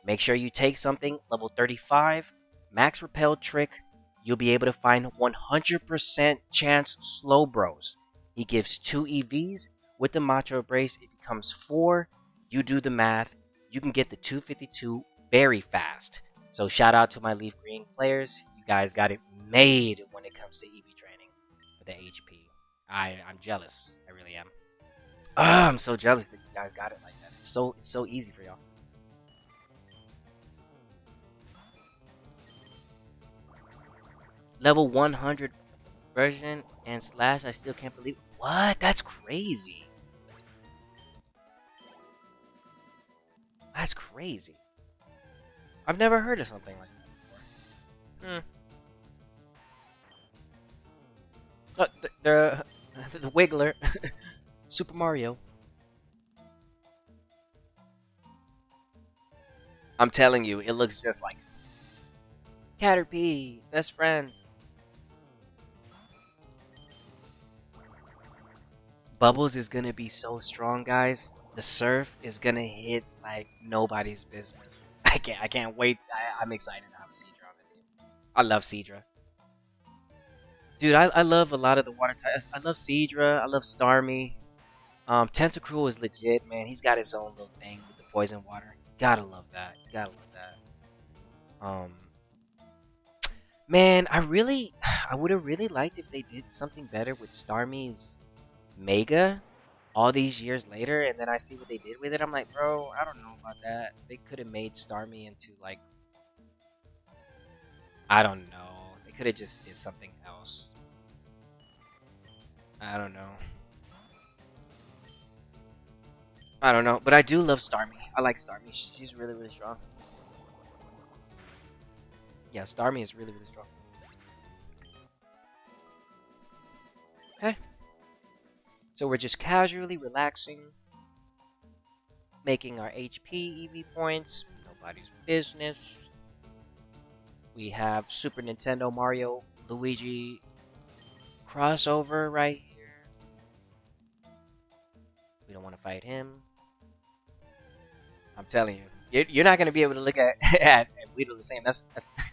Make sure you take something level 35, max repel trick. You'll be able to find 100% chance Slowbros. He gives 2 EVs. With the Macho Brace, it becomes 4. You do the math. You can get the 252 very fast. So shout out to my Leaf Green players. You guys got it made when it comes to EV training with the HP. I'm jealous. I really am. I'm so jealous that you guys got it like that. It's so easy for y'all. Level 100 version and slash. I still can't believe it. What? That's crazy. That's crazy. I've never heard of something like that before. The Wiggler. Super Mario. I'm telling you, it looks just like it. Caterpie, best friends. Bubbles is gonna be so strong, guys. The surf is gonna hit like nobody's business. I can't wait. I'm excited to have Seadra on the team. I love Seadra. Dude, I love a lot of the water types. I love Seadra. I love Starmie. Tentacruel is legit, man. He's got his own little thing with the poison water. Gotta love that. Gotta love that. Man, I would have really liked if they did something better with Starmie's Mega all these years later, and then I see what they did with it. I'm like, bro, I don't know about that. They could have made Starmie into like, I don't know. They could have just did something else. I don't know. I don't know, but I do love Starmie. I like Starmie. She's really, really strong. Yeah, Starmie is really, really strong. Okay. So we're just casually relaxing, making our HP EV points. Nobody's business. We have Super Nintendo Mario Luigi crossover right here. We don't want to fight him. I'm telling you, you're not gonna be able to look at Weedle the same. That's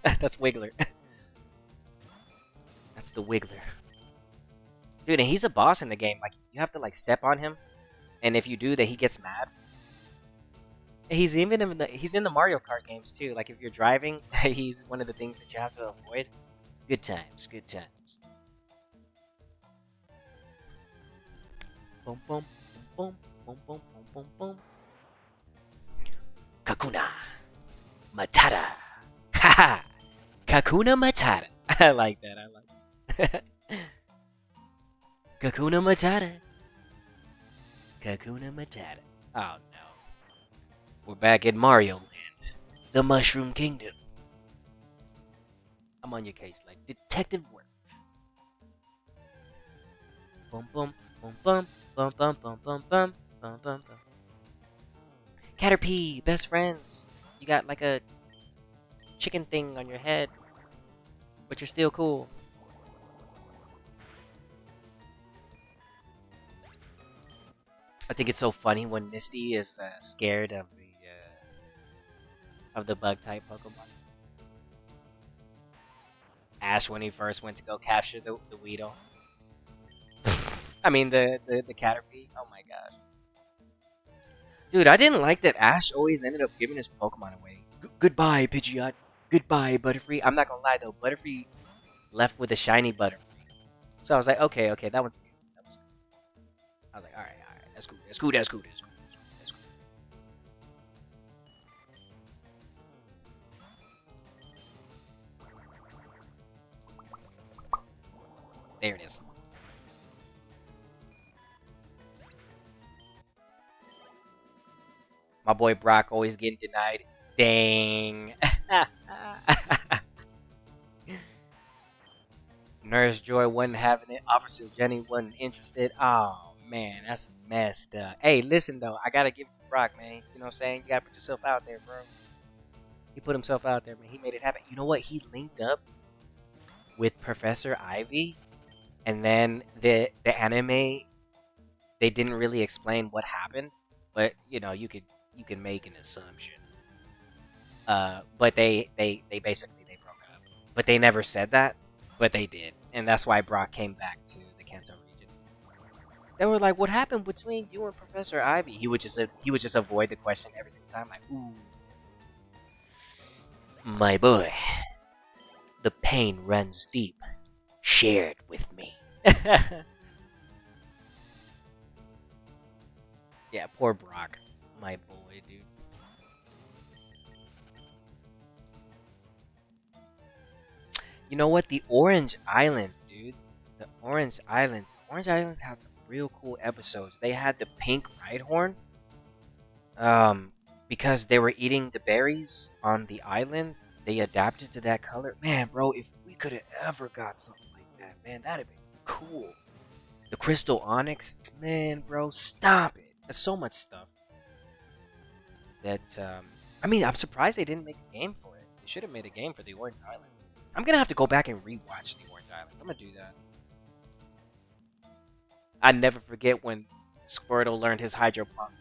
that's Wiggler. That's the Wiggler. Dude, and he's a boss in the game. Like, you have to like step on him, and if you do, that he gets mad. He's even in the Mario Kart games too. Like if you're driving, he's one of the things that you have to avoid. Good times, good times. Boom, boom, boom, boom, boom, boom, boom, boom. Kakuna Matata. Haha. Kakuna Matata. I like that. I like that. Kakuna Matata. Kakuna Matata. Oh no. We're back in Mario Land. The Mushroom Kingdom. I'm on your case like detective work. Bum bum bum bum bum bum bum bum bum bum bum bum. Caterpie, best friends. You got like a chicken thing on your head, but you're still cool. I think it's so funny when Misty is scared of the bug type Pokemon. Ash when he first went to go capture the Weedle. I mean the Caterpie. Oh my gosh. Dude, I didn't like that Ash always ended up giving his Pokemon away. Goodbye, Pidgeot. Goodbye, Butterfree. I'm not gonna lie though, Butterfree left with a shiny Butterfree. So I was like, okay, that one's good. That was good. I was like, alright, that's cool, that's cool, that's cool, that's cool, that's cool. There it is. My boy Brock always getting denied. Dang. Nurse Joy wasn't having it. Officer Jenny wasn't interested. Oh man, that's messed up. Hey, listen though, I gotta give it to Brock, man. You know what I'm saying? You gotta put yourself out there, bro. He put himself out there, man. He made it happen. You know what? He linked up with Professor Ivy, and then the anime, they didn't really explain what happened, but you know you can make an assumption. But they basically they broke up, but they never said that, but they did, and that's why Brock came back to the Kanto region. They were like, "What happened between you and Professor Ivy?" He would just avoid the question every single time, like, "Ooh, my boy, the pain runs deep. Shared with me." Yeah, poor Brock, my boy, dude. You know what? The Orange Islands, dude. The Orange Islands. The Orange Islands have some real cool episodes. They had the pink Rhyhorn. Um, because they were eating the berries on the island, they adapted to that color. Man, bro, if we could have ever got something like that, man, that'd have been cool. The Crystal Onyx, man, bro, stop it. There's so much stuff that, I mean, I'm surprised they didn't make a game for it. They should have made a game for the Orange Islands. I'm gonna have to go back and rewatch the Orange Islands. I'm gonna do that. I never forget when Squirtle learned his Hydro Pump.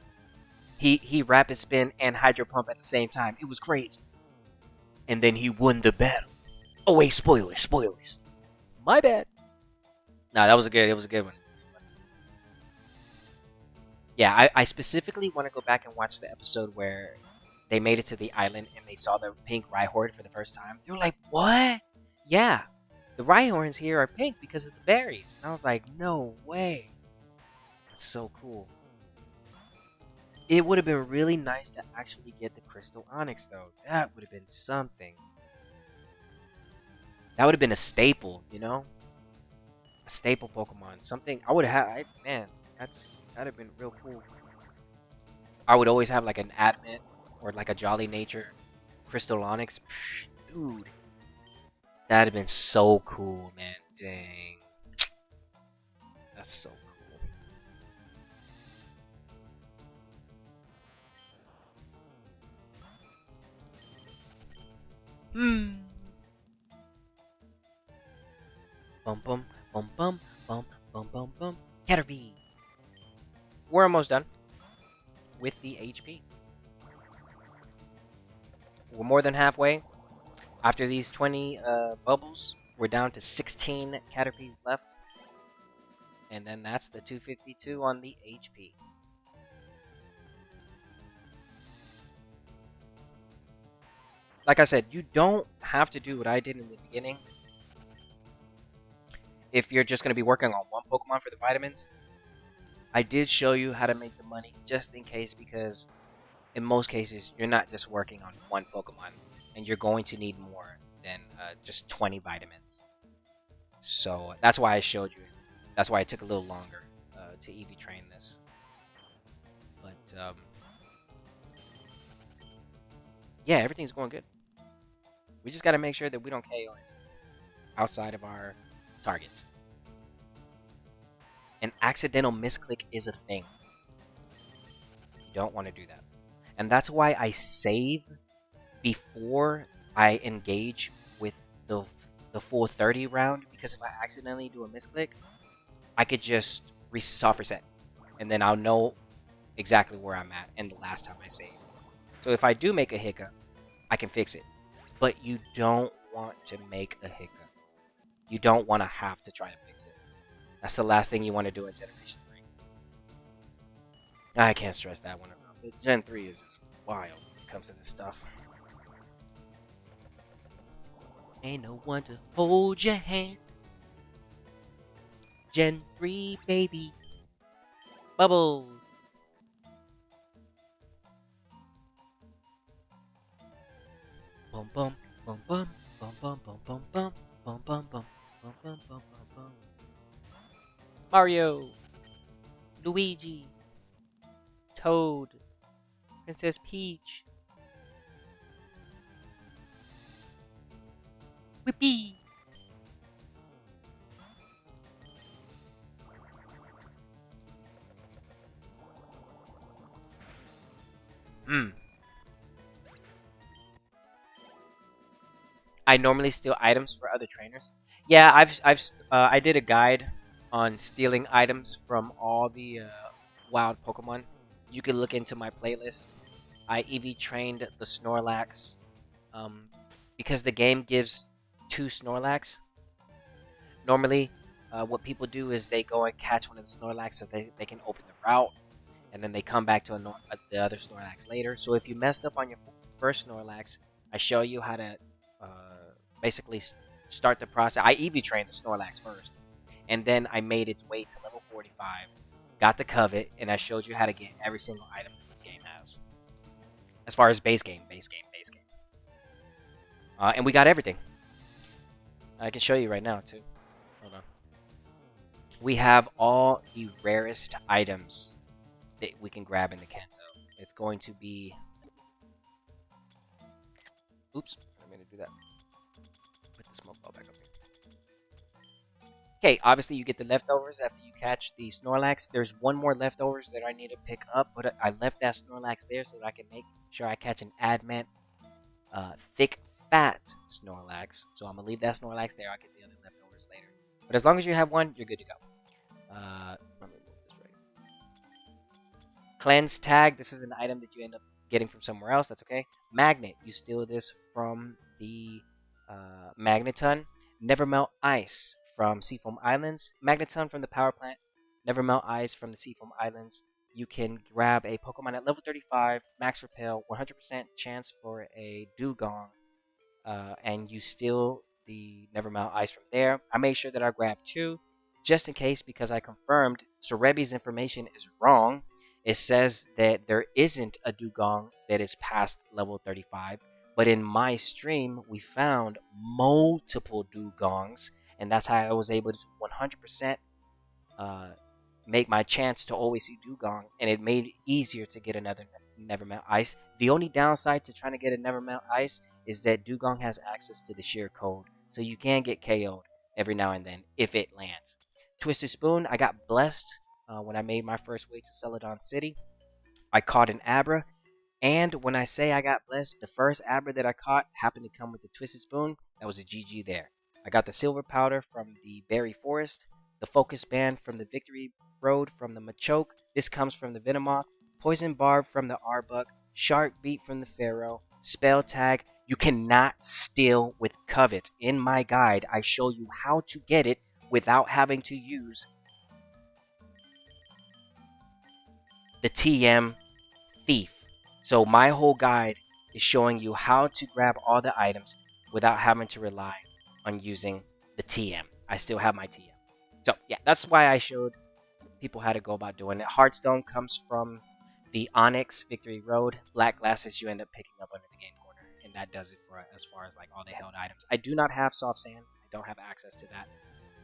He Rapid Spin and Hydro Pump at the same time. It was crazy. And then he won the battle. Oh wait, spoilers. My bad. No, that was a good. It was a good one. Yeah, I specifically want to go back and watch the episode where they made it to the island and they saw the pink Rhyhorn for the first time. They were like, "What?" Yeah, the Rhyhorns here are pink because of the berries. And I was like, "No way." That's so cool. It would have been really nice to actually get the Crystal Onyx, though. That would have been something. That would have been a staple, you know? A staple Pokemon. Something I would have had. Man, that'd have been real cool. I would always have like an Admit or like a Jolly Nature Crystal Onyx. Psh, dude, that'd have been so cool, man. Dang. That's so cool. Hmm. Bum bum bum bum bum bum bum bum. Caterpie. We're almost done with the HP. We're more than halfway. After these 20 bubbles, we're down to 16 Caterpies left. And then that's the 252 on the HP. Like I said, you don't have to do what I did in the beginning. If you're just going to be working on one Pokemon for the vitamins, I did show you how to make the money just in case, because in most cases, you're not just working on one Pokemon, and you're going to need more than just 20 vitamins. So that's why I showed you. That's why it took a little longer to EV train this. But yeah, everything's going good. We just got to make sure that we don't KO outside of our targets. An accidental misclick is a thing. You don't want to do that. And that's why I save before I engage with the full 30 round, because if I accidentally do a misclick, I could just soft reset, and then I'll know exactly where I'm at and the last time I saved. So if I do make a hiccup, I can fix it. But you don't want to make a hiccup. You don't want to have to try to fix it. That's the last thing you want to do in Generation 3. I can't stress that one enough. But Gen 3 is just wild when it comes to this stuff. Ain't no one to hold your hand. Gen 3, baby. Bubbles. Bum bum bum bum bum bum bum bum bum bum bum bum bum bum bum bum. Mario, Luigi, Toad, Princess Peach. Whippy. I normally steal items for other trainers. Yeah, I did a guide on stealing items from all the wild Pokemon. You can look into my playlist. I EV trained the Snorlax um, because the game gives 2 Snorlax. Normally, what people do is they go and catch one of the Snorlax so they can open the route, and then they come back to the other Snorlax later. So if you messed up on your first Snorlax, I show you how to basically start the process. I EV trained the Snorlax first, and then I made its way to level 45, got the Covet, and I showed you how to get every single item that this game has. As far as base game. And we got everything. I can show you right now, too. Hold on. We have all the rarest items that we can grab in the Kanto. It's going to be... Oops, I'm going to do that. Put the smoke ball back up here. Okay, obviously you get the leftovers after you catch the Snorlax. There's one more leftovers that I need to pick up, but I left that Snorlax there so that I can make sure I catch an Adamant thick fat Snorlax. So I'm going to leave that Snorlax there. I'll get the other leftovers later. But as long as you have one, you're good to go. Let me move this right. Cleanse tag. This is an item that you end up getting from somewhere else. That's okay. Magnet. You steal this from the Magneton. Never Melt Ice from Seafoam Islands. Magneton from the Power Plant. Never Melt Ice from the Seafoam Islands. You can grab a Pokemon at level 35, max repel, 100% chance for a Dugong, and you steal the Never Melt Ice from there. I made sure that I grabbed 2, just in case, because I confirmed Cerebi's information is wrong. It says that there isn't a Dugong that is past level 35, but in my stream, we found multiple Dugongs, and that's how I was able to 100% make my chance to always see Dugong, and it made it easier to get another Never Melt Ice. The only downside to trying to get a Never Melt Ice is that Dugong has access to the sheer code, so you can get KO'd every now and then if it lands. Twisted Spoon, I got blessed when I made my first way to Celadon City. I caught an Abra, and when I say I got blessed, the first Abra that I caught happened to come with the Twisted Spoon. That was a GG there. I got the Silver Powder from the Berry Forest, the Focus Band from the Victory Road from the Machoke. This comes from the Venomoth. Poison Barb from the Arbok. Shark Beat from the Pharaoh. Spell Tag. You cannot steal with Covet. In my guide, I show you how to get it without having to use the TM Thief. So my whole guide is showing you how to grab all the items without having to rely on using the TM. I still have my TM. So yeah, that's why I showed people how to go about doing it. Heartstone comes from the Onyx Victory Road. Black Glasses you end up picking up under the game corner, and that does it for as far as like all the held items. I do not have Soft Sand. I don't have access to that.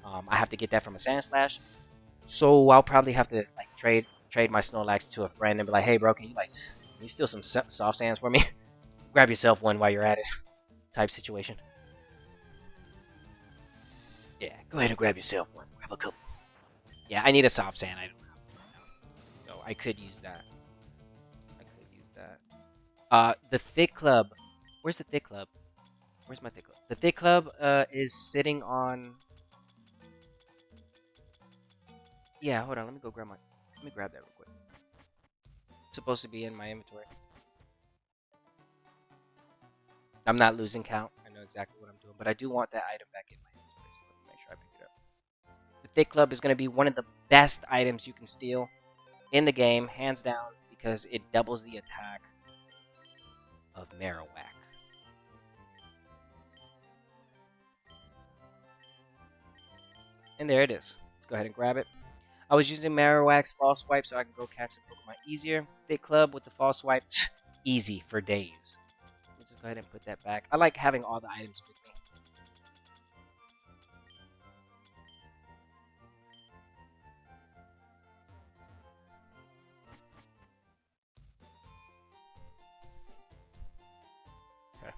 I have to get that from a Sand Slash, so I'll probably have to like trade trade my Snorlax to a friend and be like, hey, bro, can you steal some soft sands for me? Grab yourself one while you're at it. Type situation. Yeah, go ahead and grab yourself one. Grab a couple. Yeah, I need a soft sand. I don't have one right now. So I could use that. The Thick Club. Where's the Thick Club? Where's my Thick Club? The Thick Club is sitting on... Yeah, hold on. Let me grab that real quick. It's supposed to be in my inventory. I'm not losing count. I know exactly what I'm doing, but I do want that item back in my inventory, so let me make sure I pick it up. The Thick Club is going to be one of the best items you can steal in the game, hands down, because it doubles the attack of Marowak. And there it is. Let's go ahead and grab it. I was using Marowak's False Swipe so I can go catch the Pokemon easier. Thick Club with the False Swipe, easy for days. Let's just go ahead and put that back. I like having all the items with me. Okay.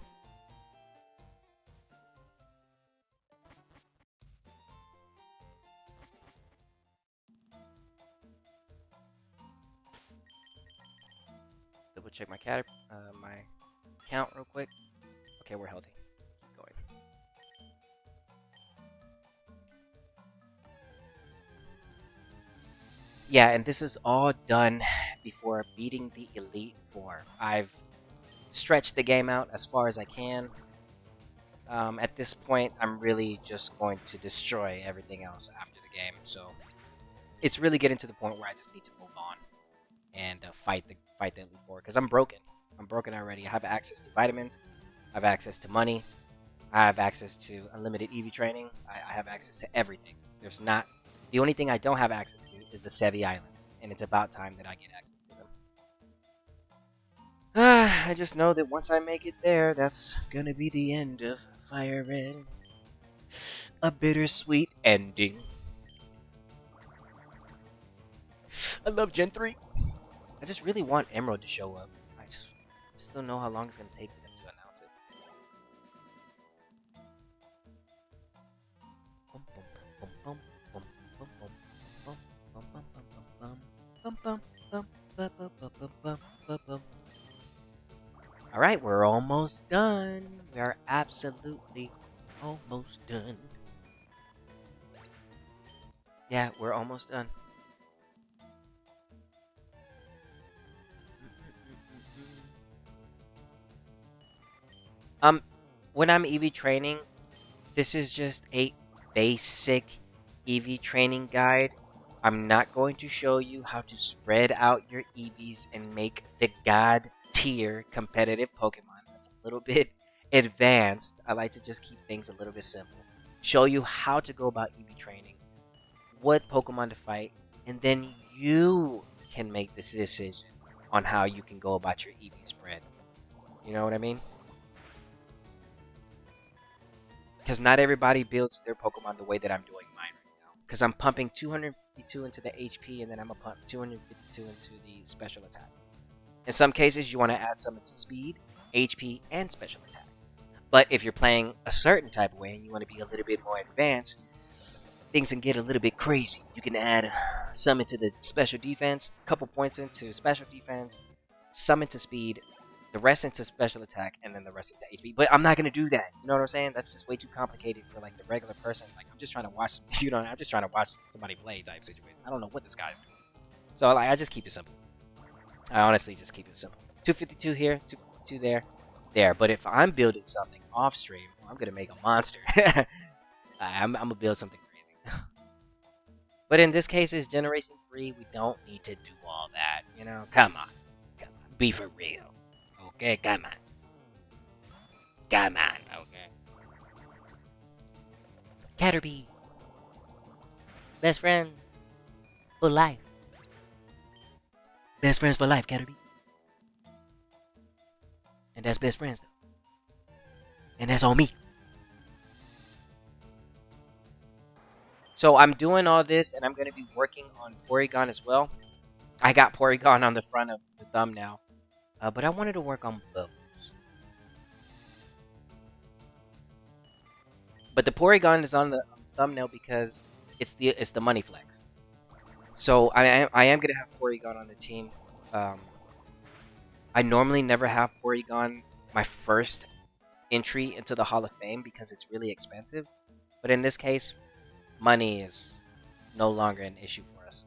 Double check my count real quick. Okay, we're healthy. Keep going. Yeah, and this is all done before beating the Elite Four. I've stretched the game out as far as I can. At this point, I'm really just going to destroy everything else after the game. So it's really getting to the point where I just need to move on and fight the Elite Four because I'm broken. I'm broken already. I have access to vitamins. I have access to money. I have access to unlimited EV training. I have access to everything. The only thing I don't have access to is the Sevi Islands, and it's about time that I get access to them. I just know that once I make it there, that's gonna be the end of Fire Red. A bittersweet ending. I love Gen 3. I just really want Emerald to show up. I just don't know how long it's gonna take for them to announce it. Alright, we're almost done. We are absolutely almost done. Yeah, we're almost done. When I'm EV training, this is just a basic EV training guide. I'm not going to show you how to spread out your EVs and make the God tier competitive Pokemon. That's a little bit advanced. I like to just keep things a little bit simple. Show you how to go about EV training, what Pokemon to fight, and then you can make this decision on how you can go about your EV spread. You know what I mean? Because not everybody builds their Pokemon the way that I'm doing mine right now. Because I'm pumping 252 into the HP, and then I'm going to pump 252 into the special attack. In some cases, you want to add some into speed, HP, and special attack. But if you're playing a certain type of way and you want to be a little bit more advanced, things can get a little bit crazy. You can add some into the special defense, a couple points into special defense, some into speed, the rest into special attack, and then the rest into HP. But I'm not going to do that. You know what I'm saying? That's just way too complicated for like the regular person. Like, I'm just trying to watch, I'm just trying to watch somebody play type situation. I don't know what this guy's doing. So like, I just keep it simple. I honestly just keep it simple. 252 here, 252 there. But if I'm building something off stream, I'm going to make a monster. I'm going to build something crazy. But in this case, it's Generation 3. We don't need to do all that. You know, come on. Be for real. Okay, come on. Okay. Caterpie. Best friends for life. Best friends for life, Caterpie. And that's best friends, though. And that's on me. So I'm doing all this, and I'm going to be working on Porygon as well. I got Porygon on the front of the thumbnail, but I wanted to work on both. But the Porygon is on the thumbnail because it's the money flex. So I am gonna have Porygon on the team. I normally never have Porygon my first entry into the Hall of Fame because it's really expensive. But in this case, money is no longer an issue for us.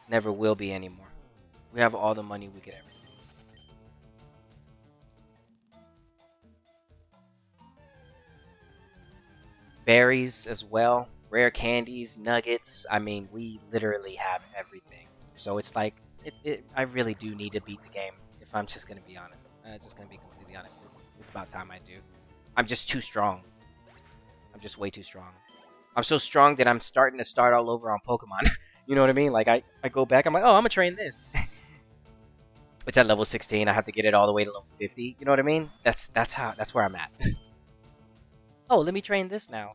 Never will be anymore. We have all the money we could ever need. Berries as well, rare candies, nuggets. I mean, we literally have everything. So it's like, I really do need to beat the game if I'm just going to be honest. Just going to be completely honest. It's about time I do. I'm just too strong. I'm just way too strong. I'm so strong that I'm starting to start all over on Pokemon. You know what I mean? Like, I go back, I'm like, oh, I'm going to train this. It's at level 16. I have to get it all the way to level 50. You know what I mean? That's where I'm at. Oh, let me train this now.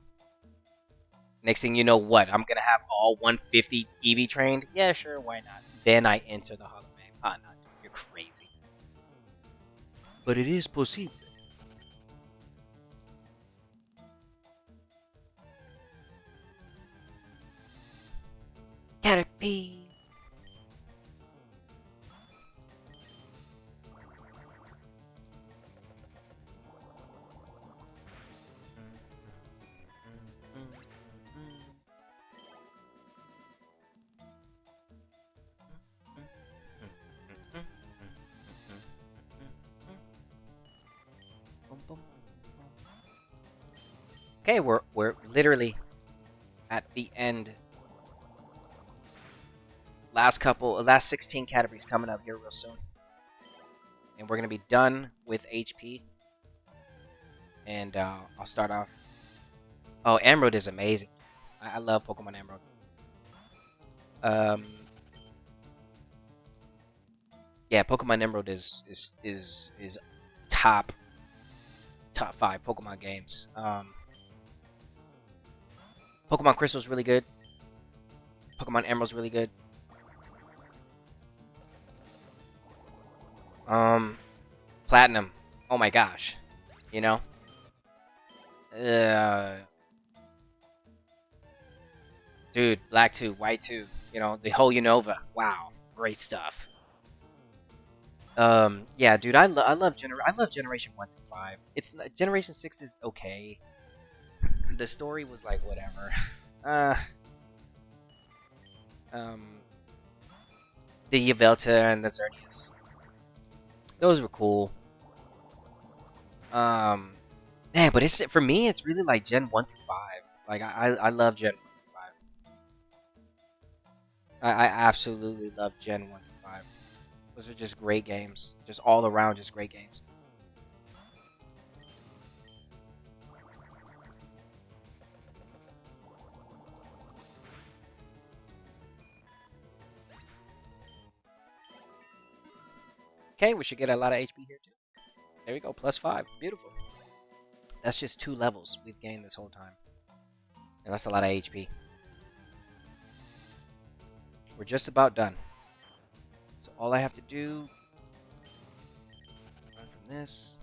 Next thing you know, what? I'm going to have all 150 Eevee trained? Yeah, sure, why not? Then I enter the Hall of Fame. Ah, no, dude, you're crazy. But it is possible. Caterpie. Okay, we're literally at the end. Last 16 categories coming up here real soon. And we're gonna be done with HP. And I'll start off. Oh, Emerald is amazing. I love Pokemon Emerald. Yeah, Pokemon Emerald is top 5 Pokemon games. Pokemon Crystal's really good. Pokemon Emerald's really good. Platinum. Oh my gosh. You know? Dude, Black 2, White 2. You know, the whole Unova. Wow. Great stuff. Yeah, dude, I love Generation 1 through 5. It's Generation 6 is okay. The story was like whatever. The Yvelta and the Xerneas. Those were cool. Yeah, but it's for me it's really like Gen 1 through 5. Like I love Gen 1 through 5. I absolutely love Gen 1 through 5. Those are just great games. Just all around just great games. Okay, we should get a lot of HP here too. There we go, +5. Beautiful. That's just 2 levels we've gained this whole time. And that's a lot of HP. We're just about done. So all I have to do, run from this.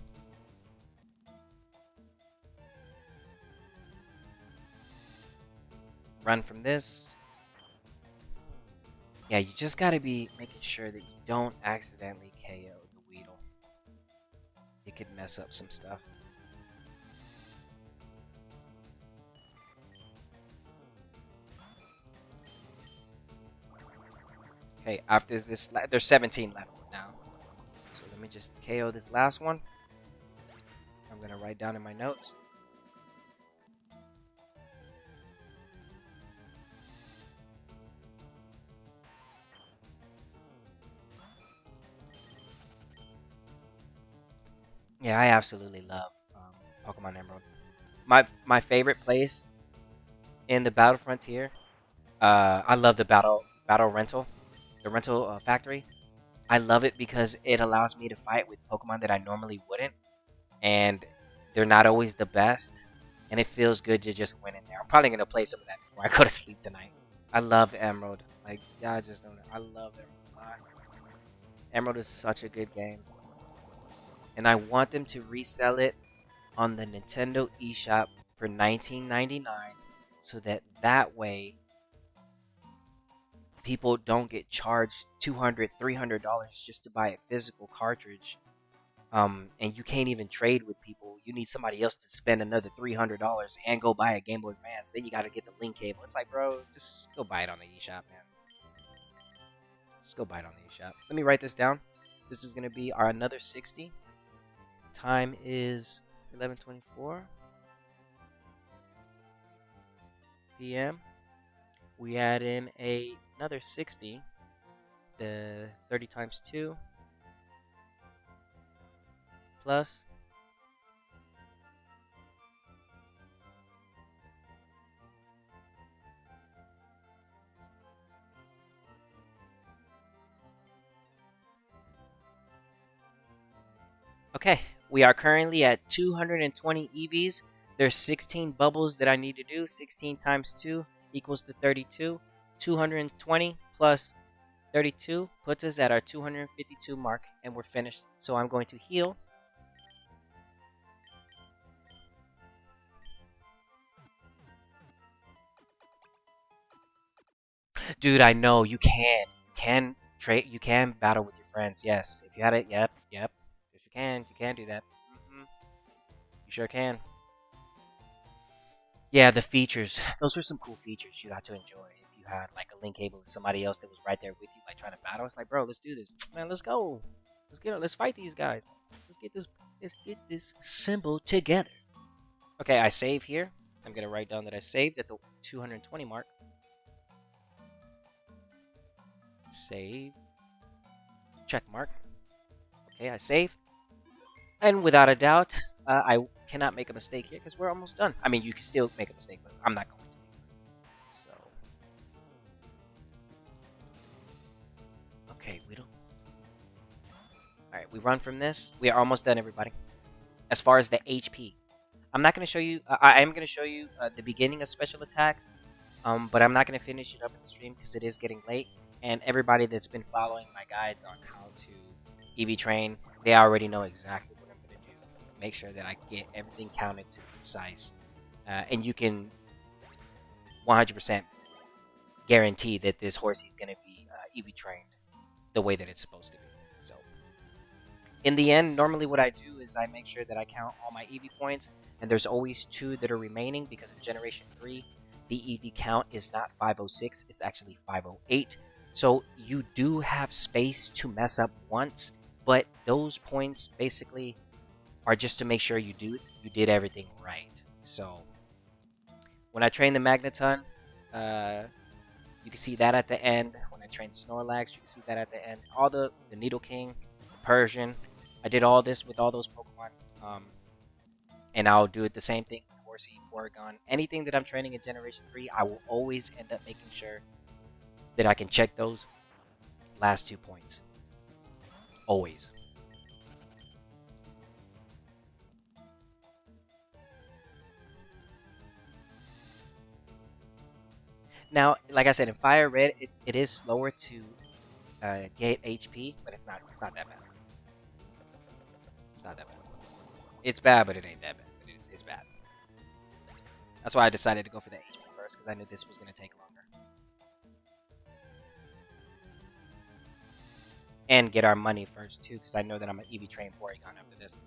Run from this. Yeah, you just gotta be making sure that you don't accidentally KO the Weedle. It could mess up some stuff. Okay, after this, there's 17 left now. So let me just KO this last one. I'm gonna write down in my notes. Yeah, I absolutely love Pokemon Emerald. My favorite place in the Battle Frontier. I love the battle rental, the rental factory. I love it because it allows me to fight with Pokemon that I normally wouldn't, and they're not always the best. And it feels good to just win in there. I'm probably gonna play some of that before I go to sleep tonight. I love Emerald. Like, yeah, I just don't know. I love Emerald. Emerald is such a good game. And I want them to resell it on the Nintendo eShop for $19.99 so that way people don't get charged $200, $300 just to buy a physical cartridge. And you can't even trade with people. You need somebody else to spend another $300 and go buy a Game Boy Advance. Then you got to get the link cable. It's like, bro, just go buy it on the eShop, man. Just go buy it on the eShop. Let me write this down. This is gonna be our another 60. Time is 11:24 p.m. We add in another 60. The 30 times 2 plus okay, we are currently at 220 EVs. There's 16 bubbles that I need to do. 16 times 2 equals to 32. 220 plus 32 puts us at our 252 mark, and we're finished. So I'm going to heal. Dude, I know you can. You can trade. You can battle with your friends. Yes, if you had it. Yep, yep. Yes, you can. You can do that. You sure can. Yeah, the features. Those were some cool features you got to enjoy. If you had like a link cable with somebody else that was right there with you, like trying to battle, it's like, bro, let's do this, man. Let's go. Let's get it. Let's fight these guys. Let's get this. Let's get this symbol together. Okay, I save here. I'm gonna write down that I saved at the 220 mark. Save. Check mark. Okay, I save. And without a doubt, I cannot make a mistake here because we're almost done. I mean, you can still make a mistake, but I'm not going to. So, okay, we don't. All right, we run from this. We are almost done, everybody. As far as the HP, I'm not going to show you. I am going to show you the beginning of special attack, but I'm not going to finish it up in the stream because it is getting late. And everybody that's been following my guides on how to EV train, they already know exactly what I'm going to do. Make sure that I get everything counted to precise. And you can 100% guarantee that this horse is going to be EV trained the way that it's supposed to be. So, in the end, normally what I do is I make sure that I count all my EV points, and there's always 2 that are remaining because in Generation 3, the EV count is not 506, it's actually 508. So you do have space to mess up once, but those points basically are just to make sure you did everything right. So when I train the Magneton, you can see that at the end. When I train the Snorlax, you can see that at the end. All the Needle King, the Persian, I did all this with all those Pokemon. And I'll do it the same thing with Horsey, Porygon. Anything that I'm training in Generation 3, I will always end up making sure that I can check those last 2 points. Always. Now, like I said, in Fire Red, it is slower to get HP, but it's not that bad. It's not that bad. It's bad, but it ain't that bad. It's bad. That's why I decided to go for the HP first, because I knew this was going to take longer. And get our money first, too, because I know that I'm an EV train Porygon after this.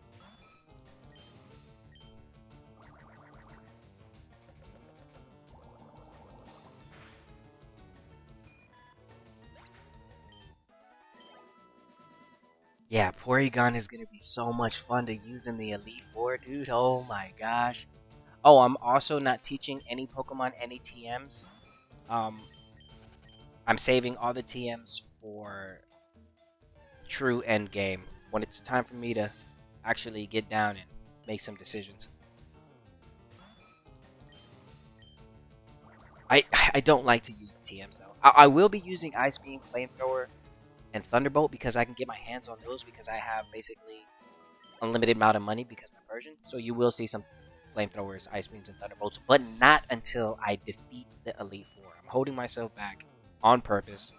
Yeah, Porygon is going to be so much fun to use in the Elite Four, dude. Oh my gosh. Oh, I'm also not teaching any Pokemon any TMs. I'm saving all the TMs for true end game when it's time for me to actually get down and make some decisions. I don't like to use the TMs though. I will be using Ice Beam, Flamethrower, and Thunderbolt because I can get my hands on those because I have basically unlimited amount of money because I'm Persian. So you will see some Flamethrowers, Ice Beams, and Thunderbolts, but not until I defeat the Elite Four. I'm holding myself back on purpose.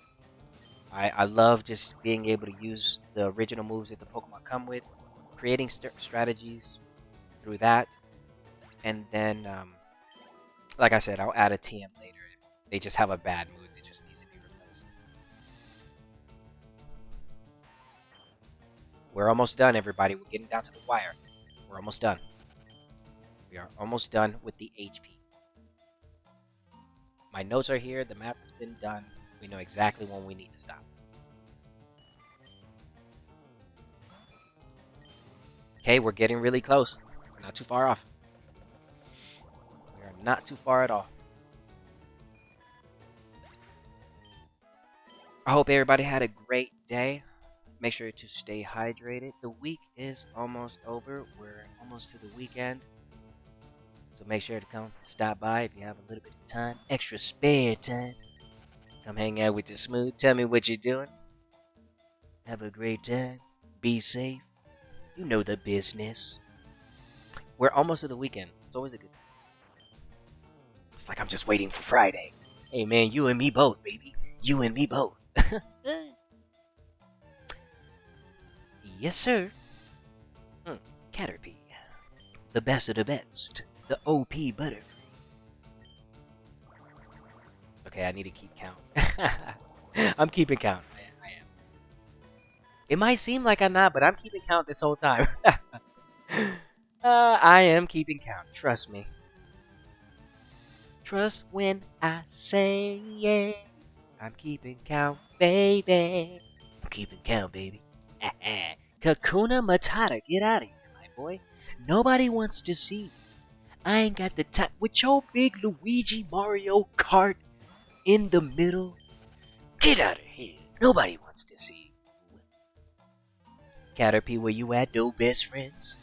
I love just being able to use the original moves that the Pokemon come with, creating strategies through that, and then, like I said, I'll add a TM later if they just have a bad mood that just needs to be replaced. We're almost done, everybody. We're getting down to the wire. We're almost done. We are almost done with the HP. My notes are here. The math has been done. We know exactly when we need to stop. Okay, we're getting really close. We're not too far off. We are not too far at all. I hope everybody had a great day. Make sure to stay hydrated. The week is almost over. We're almost to the weekend. So make sure to come stop by if you have a little bit of time. Extra spare time. Come hang out with the Smooth. Tell me what you're doing. Have a great time. Be safe. You know the business. We're almost to the weekend. It's always a good thing. It's like I'm just waiting for Friday. Hey man, you and me both, baby. You and me both. Yes, sir. Caterpie. The best of the best. The OP Butterfree. Okay, I need to keep count. I'm keeping count. I am. It might seem like I'm not, but I'm keeping count this whole time. I am keeping count. Trust me. Trust when I say yeah. I'm keeping count, baby. I'm keeping count, baby. Kakuna Matata, get out of here, my boy. Nobody wants to see you. I ain't got the time with your big Luigi Mario Kart in the middle. Get out of here. Nobody wants to see you. Caterpie, where you at, though, best friends?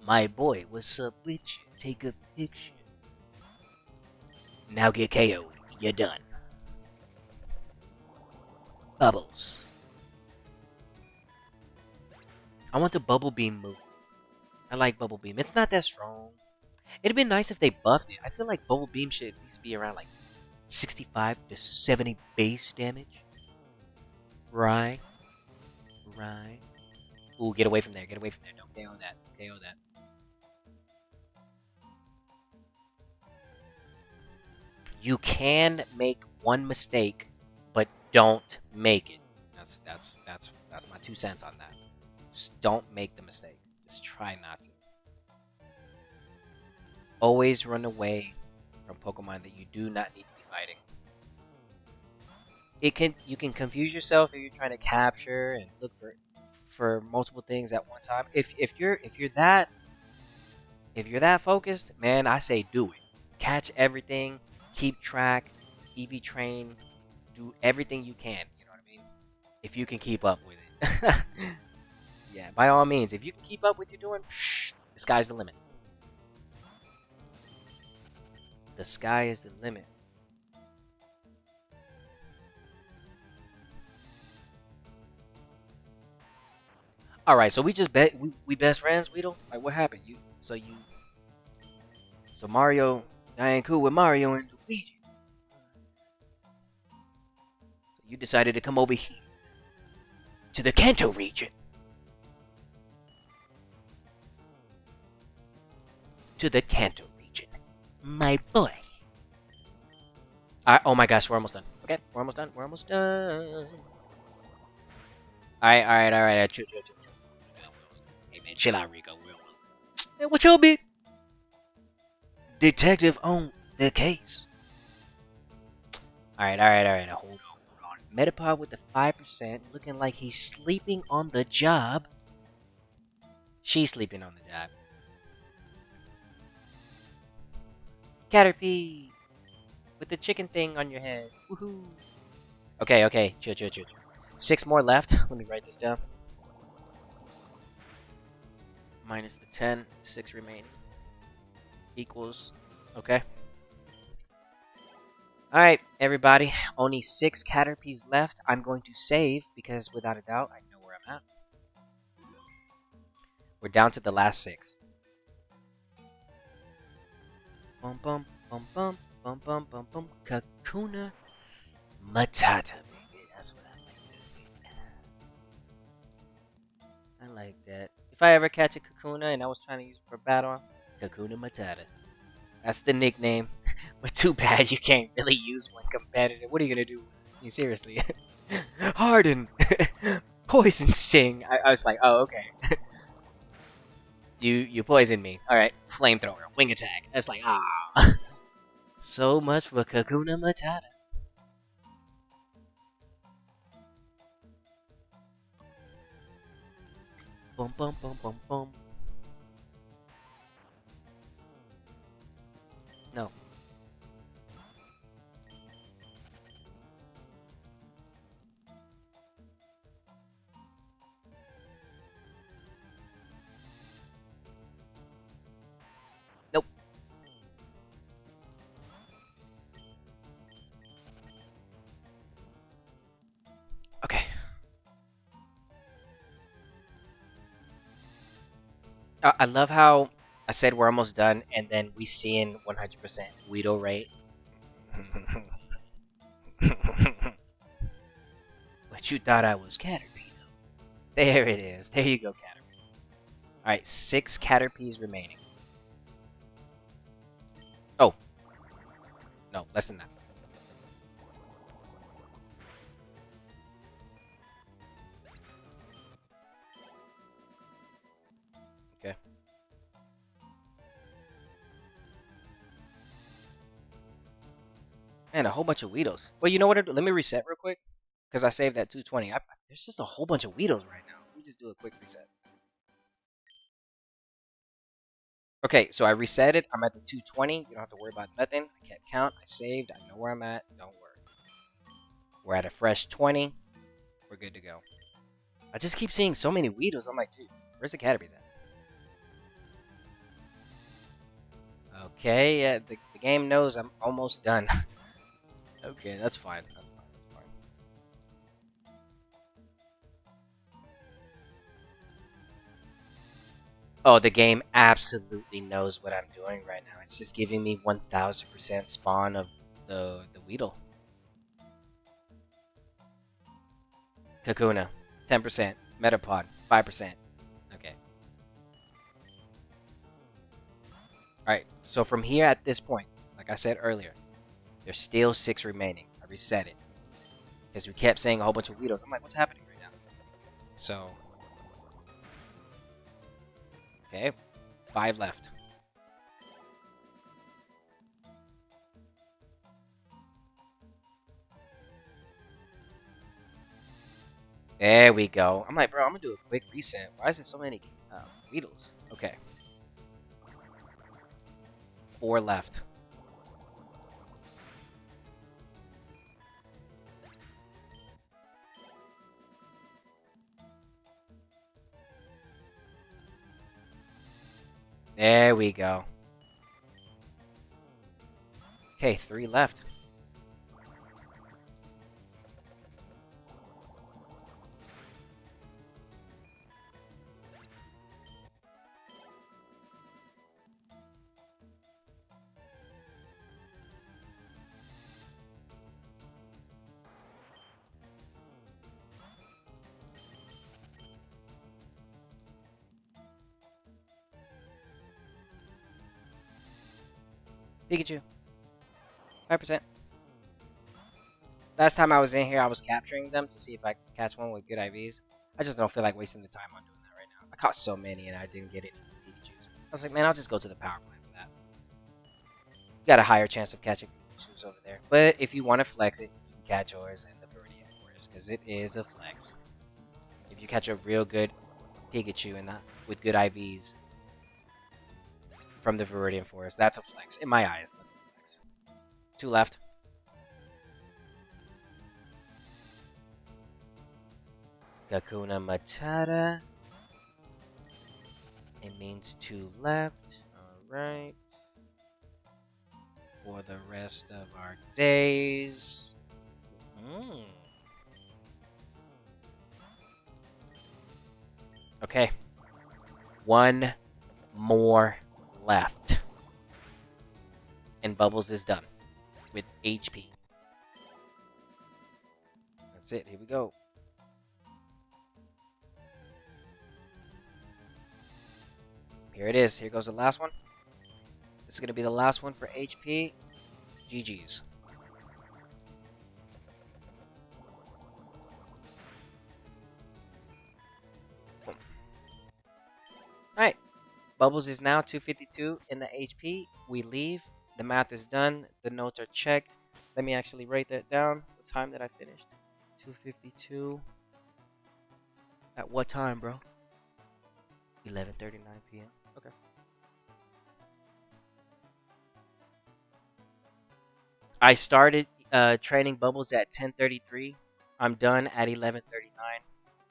My boy, what's up with you? Take a picture. Now get KO'd. You're done. Bubbles. I want the Bubble Beam move. I like Bubble Beam. It's not that strong. It'd be nice if they buffed it. I feel like Bubble Beam should at least be around like 65 to 70 base damage. Right. Right. Ooh, get away from there. Get away from there. Don't KO that. KO that. You can make one mistake, but don't make it. That's my 2 cents on that. Just don't make the mistake. Just try not to. Always run away from Pokemon that you do not need to be fighting. You can confuse yourself if you're trying to capture and look for multiple things at one time. If you're that focused, man, I say do it. Catch everything, keep track, EV train, do everything you can. You know what I mean? If you can keep up with it. Yeah, by all means, if you can keep up with what you're doing, the sky's the limit. The sky is the limit. All right, so we just bet we best friends. We don't like what happened. So Mario. I ain't cool with Mario and Luigi. So you decided to come over here to the Kanto region. To the Kanto region, my boy. Oh my gosh, we're almost done. Okay, we're almost done. We're almost done. All right. Chill. Hey man, chill out, Rico. Hey, what's your big detective on the case? All right. Hold on. Metapod with the 5%, looking like he's sleeping on the job. She's sleeping on the job. Caterpie, with the chicken thing on your head. Woohoo! Okay. Chill. 6 more left. Let me write this down. Minus the 10, 6 remaining. Equals. Okay. Alright, everybody. Only 6 Caterpies left. I'm going to save because, without a doubt, I know where I'm at. We're down to the last 6. Bum. Kakuna Matata, baby. That's what I like to see. I like that. If I ever catch a Kakuna and I was trying to use it for battle, Kakuna Matata. That's the nickname. But too bad you can't really use one competitive. What are you gonna do? I mean, seriously. Harden! Poison Sting! I was like, oh, okay. You poisoned me. Alright. Flamethrower. Wing attack. That's like, ah. So much for Kakuna Matata. Boom, boom, boom, boom, boom. No. Nope. Okay. I love how I said we're almost done, and then we see in 100% Weedle rate. But you thought I was Caterpie. There it is. There you go, Caterpie. Alright, 6 Caterpies remaining. Oh. No, less than that. Okay. Man, a whole bunch of Weedles. Well, you know what? Let me reset real quick. Because I saved that 220. There's just a whole bunch of Weedles right now. Let me just do a quick reset. Okay, so I reset it. I'm at the 220. You don't have to worry about nothing. I kept count. I saved. I know where I'm at. Don't worry. We're at a fresh 20. We're good to go. I just keep seeing so many Weedles. I'm like, dude, where's the Caterpies at? Okay, yeah, the game knows I'm almost done. Okay, that's fine. That's fine. That's fine. Oh, the game absolutely knows what I'm doing right now. It's just giving me 1000% spawn of the Weedle. Kakuna, 10%. Metapod, 5%. Okay. Alright, so from here at this point, like I said earlier, there's still 6 remaining. I reset it. Because we kept saying a whole bunch of Weedles. I'm like, what's happening right now? So. Okay. 5 left. There we go. I'm like, bro, I'm gonna do a quick reset. Why is it so many Weedles? Okay. 4 left. There we go. Okay, 3 left. Pikachu. 5%. Last time I was in here, I was capturing them to see if I could catch one with good IVs. I just don't feel like wasting the time on doing that right now. I caught so many and I didn't get any Pikachus. I was like, man, I'll just go to the power plant for that. You got a higher chance of catching Pikachus over there. But if you want to flex it, you can catch yours in the Viridian Forest because it is a flex. If you catch a real good Pikachu and with good IVs from the Viridian Forest, that's a flex. In my eyes, that's a flex. 2 left. Kakuna Matata. It means 2 left. Alright. For the rest of our days. Okay. 1 more left. And Bubbles is done with HP. That's it. Here we go. Here it is. Here goes the last one. This is going to be the last one for HP. GG's. Alright. Bubbles is now 252 in the HP. We leave. The math is done. The notes are checked. Let me actually write that down. What time did I finish? 252. At what time, bro? 11:39 p.m. Okay. I started training Bubbles at 10:33. I'm done at 11:39.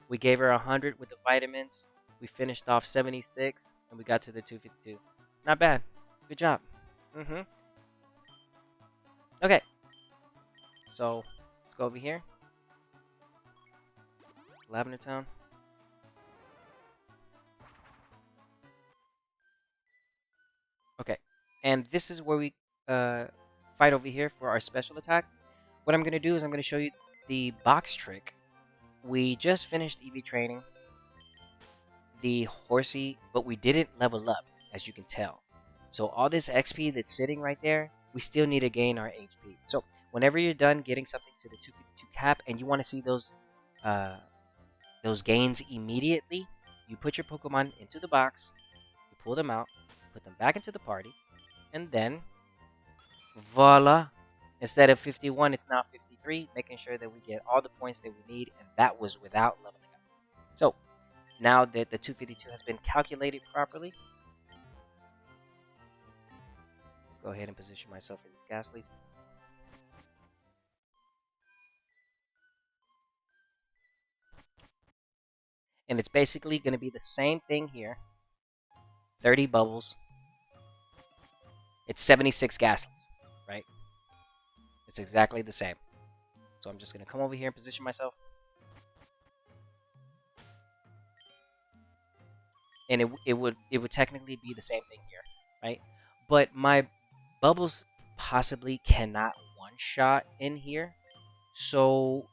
We gave her 100 with the vitamins. We finished off 76, and we got to the 252. Not bad. Good job. Okay. So, let's go over here. Lavender Town. Okay. And this is where we fight over here for our special attack. What I'm going to do is I'm going to show you the box trick. We just finished EV training the horsey, but we didn't level up, as you can tell. So all this XP that's sitting right there, we still need to gain our HP. So whenever you're done getting something to the 252 cap and you want to see those gains immediately, you put your Pokemon into the box, you pull them out, put them back into the party, and then voila, instead of 51 it's now 53, making sure that we get all the points that we need, and that was without leveling up. So now that the 252 has been calculated properly, go ahead and position myself in these Ghastlies. And it's basically going to be the same thing here. 30 bubbles. It's 76 Ghastlies, right? It's exactly the same. So I'm just going to come over here and position myself. And it would technically be the same thing here, right? But my bubbles possibly cannot one-shot in here. So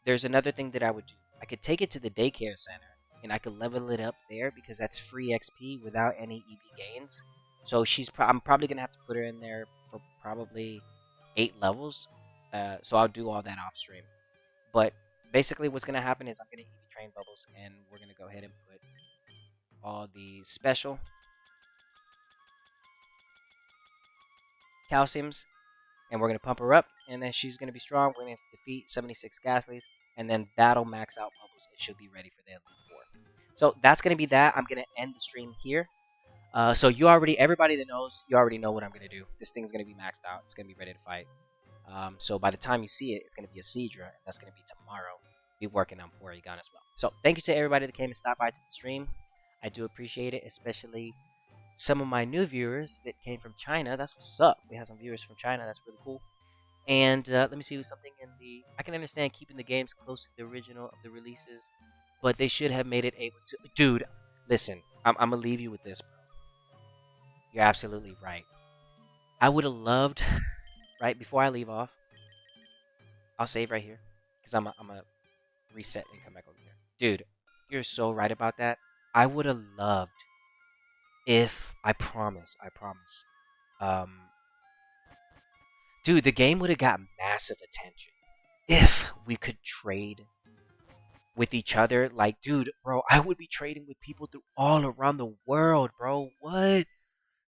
there's another thing that I would do. I could take it to the daycare center and I could level it up there because that's free XP without any EV gains. So I'm probably gonna have to put her in there for probably 8 levels. So I'll do all that off stream. But basically, what's gonna happen is I'm gonna EV train Bubbles, and we're gonna go ahead and put all the special calciums, and we're gonna pump her up, and then she's gonna be strong. We're gonna defeat 76 Ghastlies, and then that'll max out Bubbles. It should be ready for the Elite Four. So that's gonna be that. I'm gonna end the stream here. So everybody that knows, you already know what I'm gonna do. This thing's gonna be maxed out. It's gonna be ready to fight. So by the time you see it, it's gonna be a Seadra, and that's gonna be tomorrow. Be working on Porygon as well. So thank you to everybody that came and stopped by to the stream. I do appreciate it, especially some of my new viewers that came from China. That's what's up. We have some viewers from China. That's really cool. And let me see something in the... I can understand keeping the games close to the original of the releases, but they should have made it able to... Dude, listen. I'm going to leave you with this, bro. You're absolutely right. I would have loved... Right, before I leave off, I'll save right here, because I'm going to reset and come back over here. Dude, you're so right about that. I would have loved if... I promise. Dude, the game would have got massive attention if we could trade with each other. Like, dude, bro, I would be trading with people all around the world, bro. What?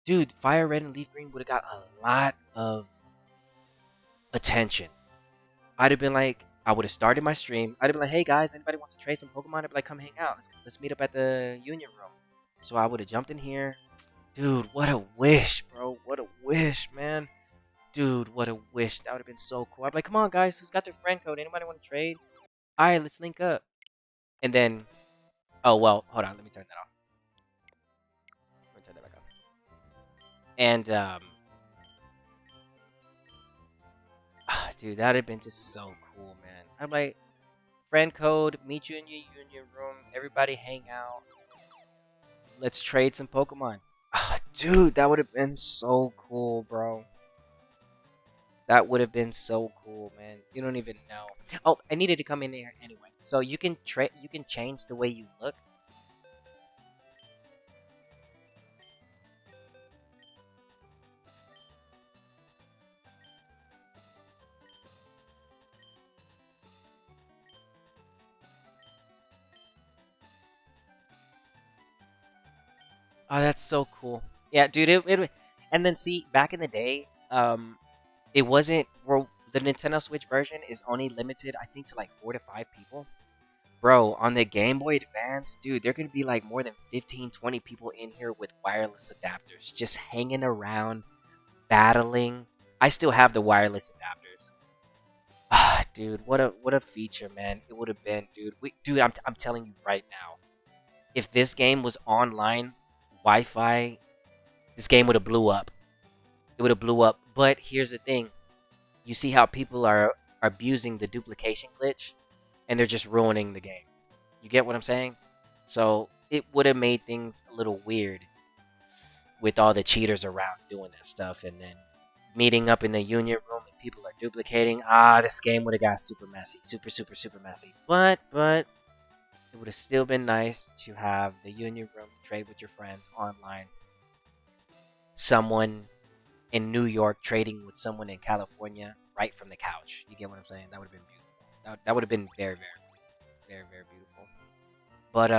Dude, Fire Red and Leaf Green would have got a lot of attention. I'd have been like, I would have started my stream. I'd have been like, hey guys, anybody wants to trade some Pokemon? I'd be like, come hang out. Let's meet up at the Union Room. So I would have jumped in here. Dude, what a wish, bro. What a wish, man. Dude, what a wish. That would have been so cool. I'd be like, come on, guys. Who's got their friend code? Anybody want to trade? All right, let's link up. And then... Oh, well, hold on. Let me turn that off. Let me turn that back on. And, dude, that would have been just so cool, man. I'm like, friend code, meet you in your Union Room. Everybody hang out. Let's trade some Pokemon. Dude, that would have been so cool, bro. That would have been so cool, man. You don't even know. Oh, I needed to come in here anyway. So you can change the way you look. Oh, that's so cool. Yeah, dude. And then see, back in the day, it wasn't. Well, the Nintendo Switch version is only limited, I think, to like 4 to 5 people. Bro, on the Game Boy Advance, dude, there could be like more than 15, 20 people in here with wireless adapters, just hanging around, battling. I still have the wireless adapters. Ah, dude, what a feature, man! It would have been, dude. Dude, I'm telling you right now, if this game was online, Wi-Fi, this game would have blew up. It would have blew up. But here's the thing: you see how people are abusing the duplication glitch, and they're just ruining the game. You get what I'm saying? So it would have made things a little weird with all the cheaters around doing that stuff, and then meeting up in the union room and people are duplicating. Ah, this game would have got super messy, super messy. But it would have still been nice to have the union room to trade with your friends online. Someone in New York trading with someone in California right from the couch. You get what I'm saying? That would have been beautiful. That would have been very beautiful. But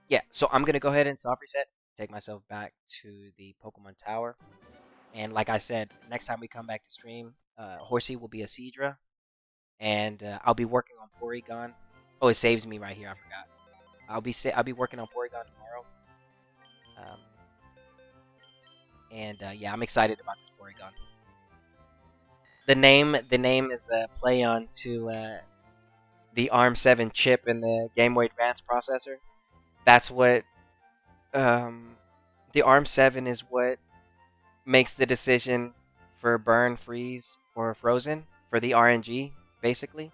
yeah. So I'm gonna go ahead and soft reset, take myself back to the Pokemon Tower, and like I said, next time we come back to stream, Horsey will be a Seadra, and I'll be working on Porygon. Oh, it saves me right here. I forgot. I'll be working on Porygon tomorrow. Um, and yeah, I'm excited about this Porygon. The name is a play on to the ARM 7 chip in the Game Boy Advance processor. That's what um, the ARM 7 is what makes the decision for burn, freeze, or frozen for the RNG, basically.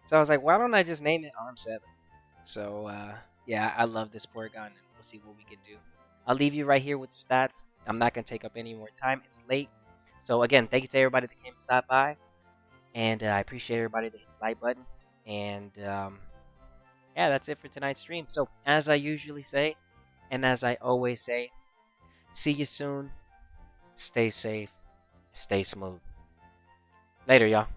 So I was like, why don't I just name it ARM 7? So yeah, I love this Porygon, and we'll see what we can do. I'll leave you right here with the stats. I'm not gonna take up any more time. It's late. So again, thank you to everybody that came to stop by, and I appreciate everybody that hit the like button. And yeah, that's it for tonight's stream. So as I usually say, and as I always say, see you soon. Stay safe. Stay smooth. Later, y'all.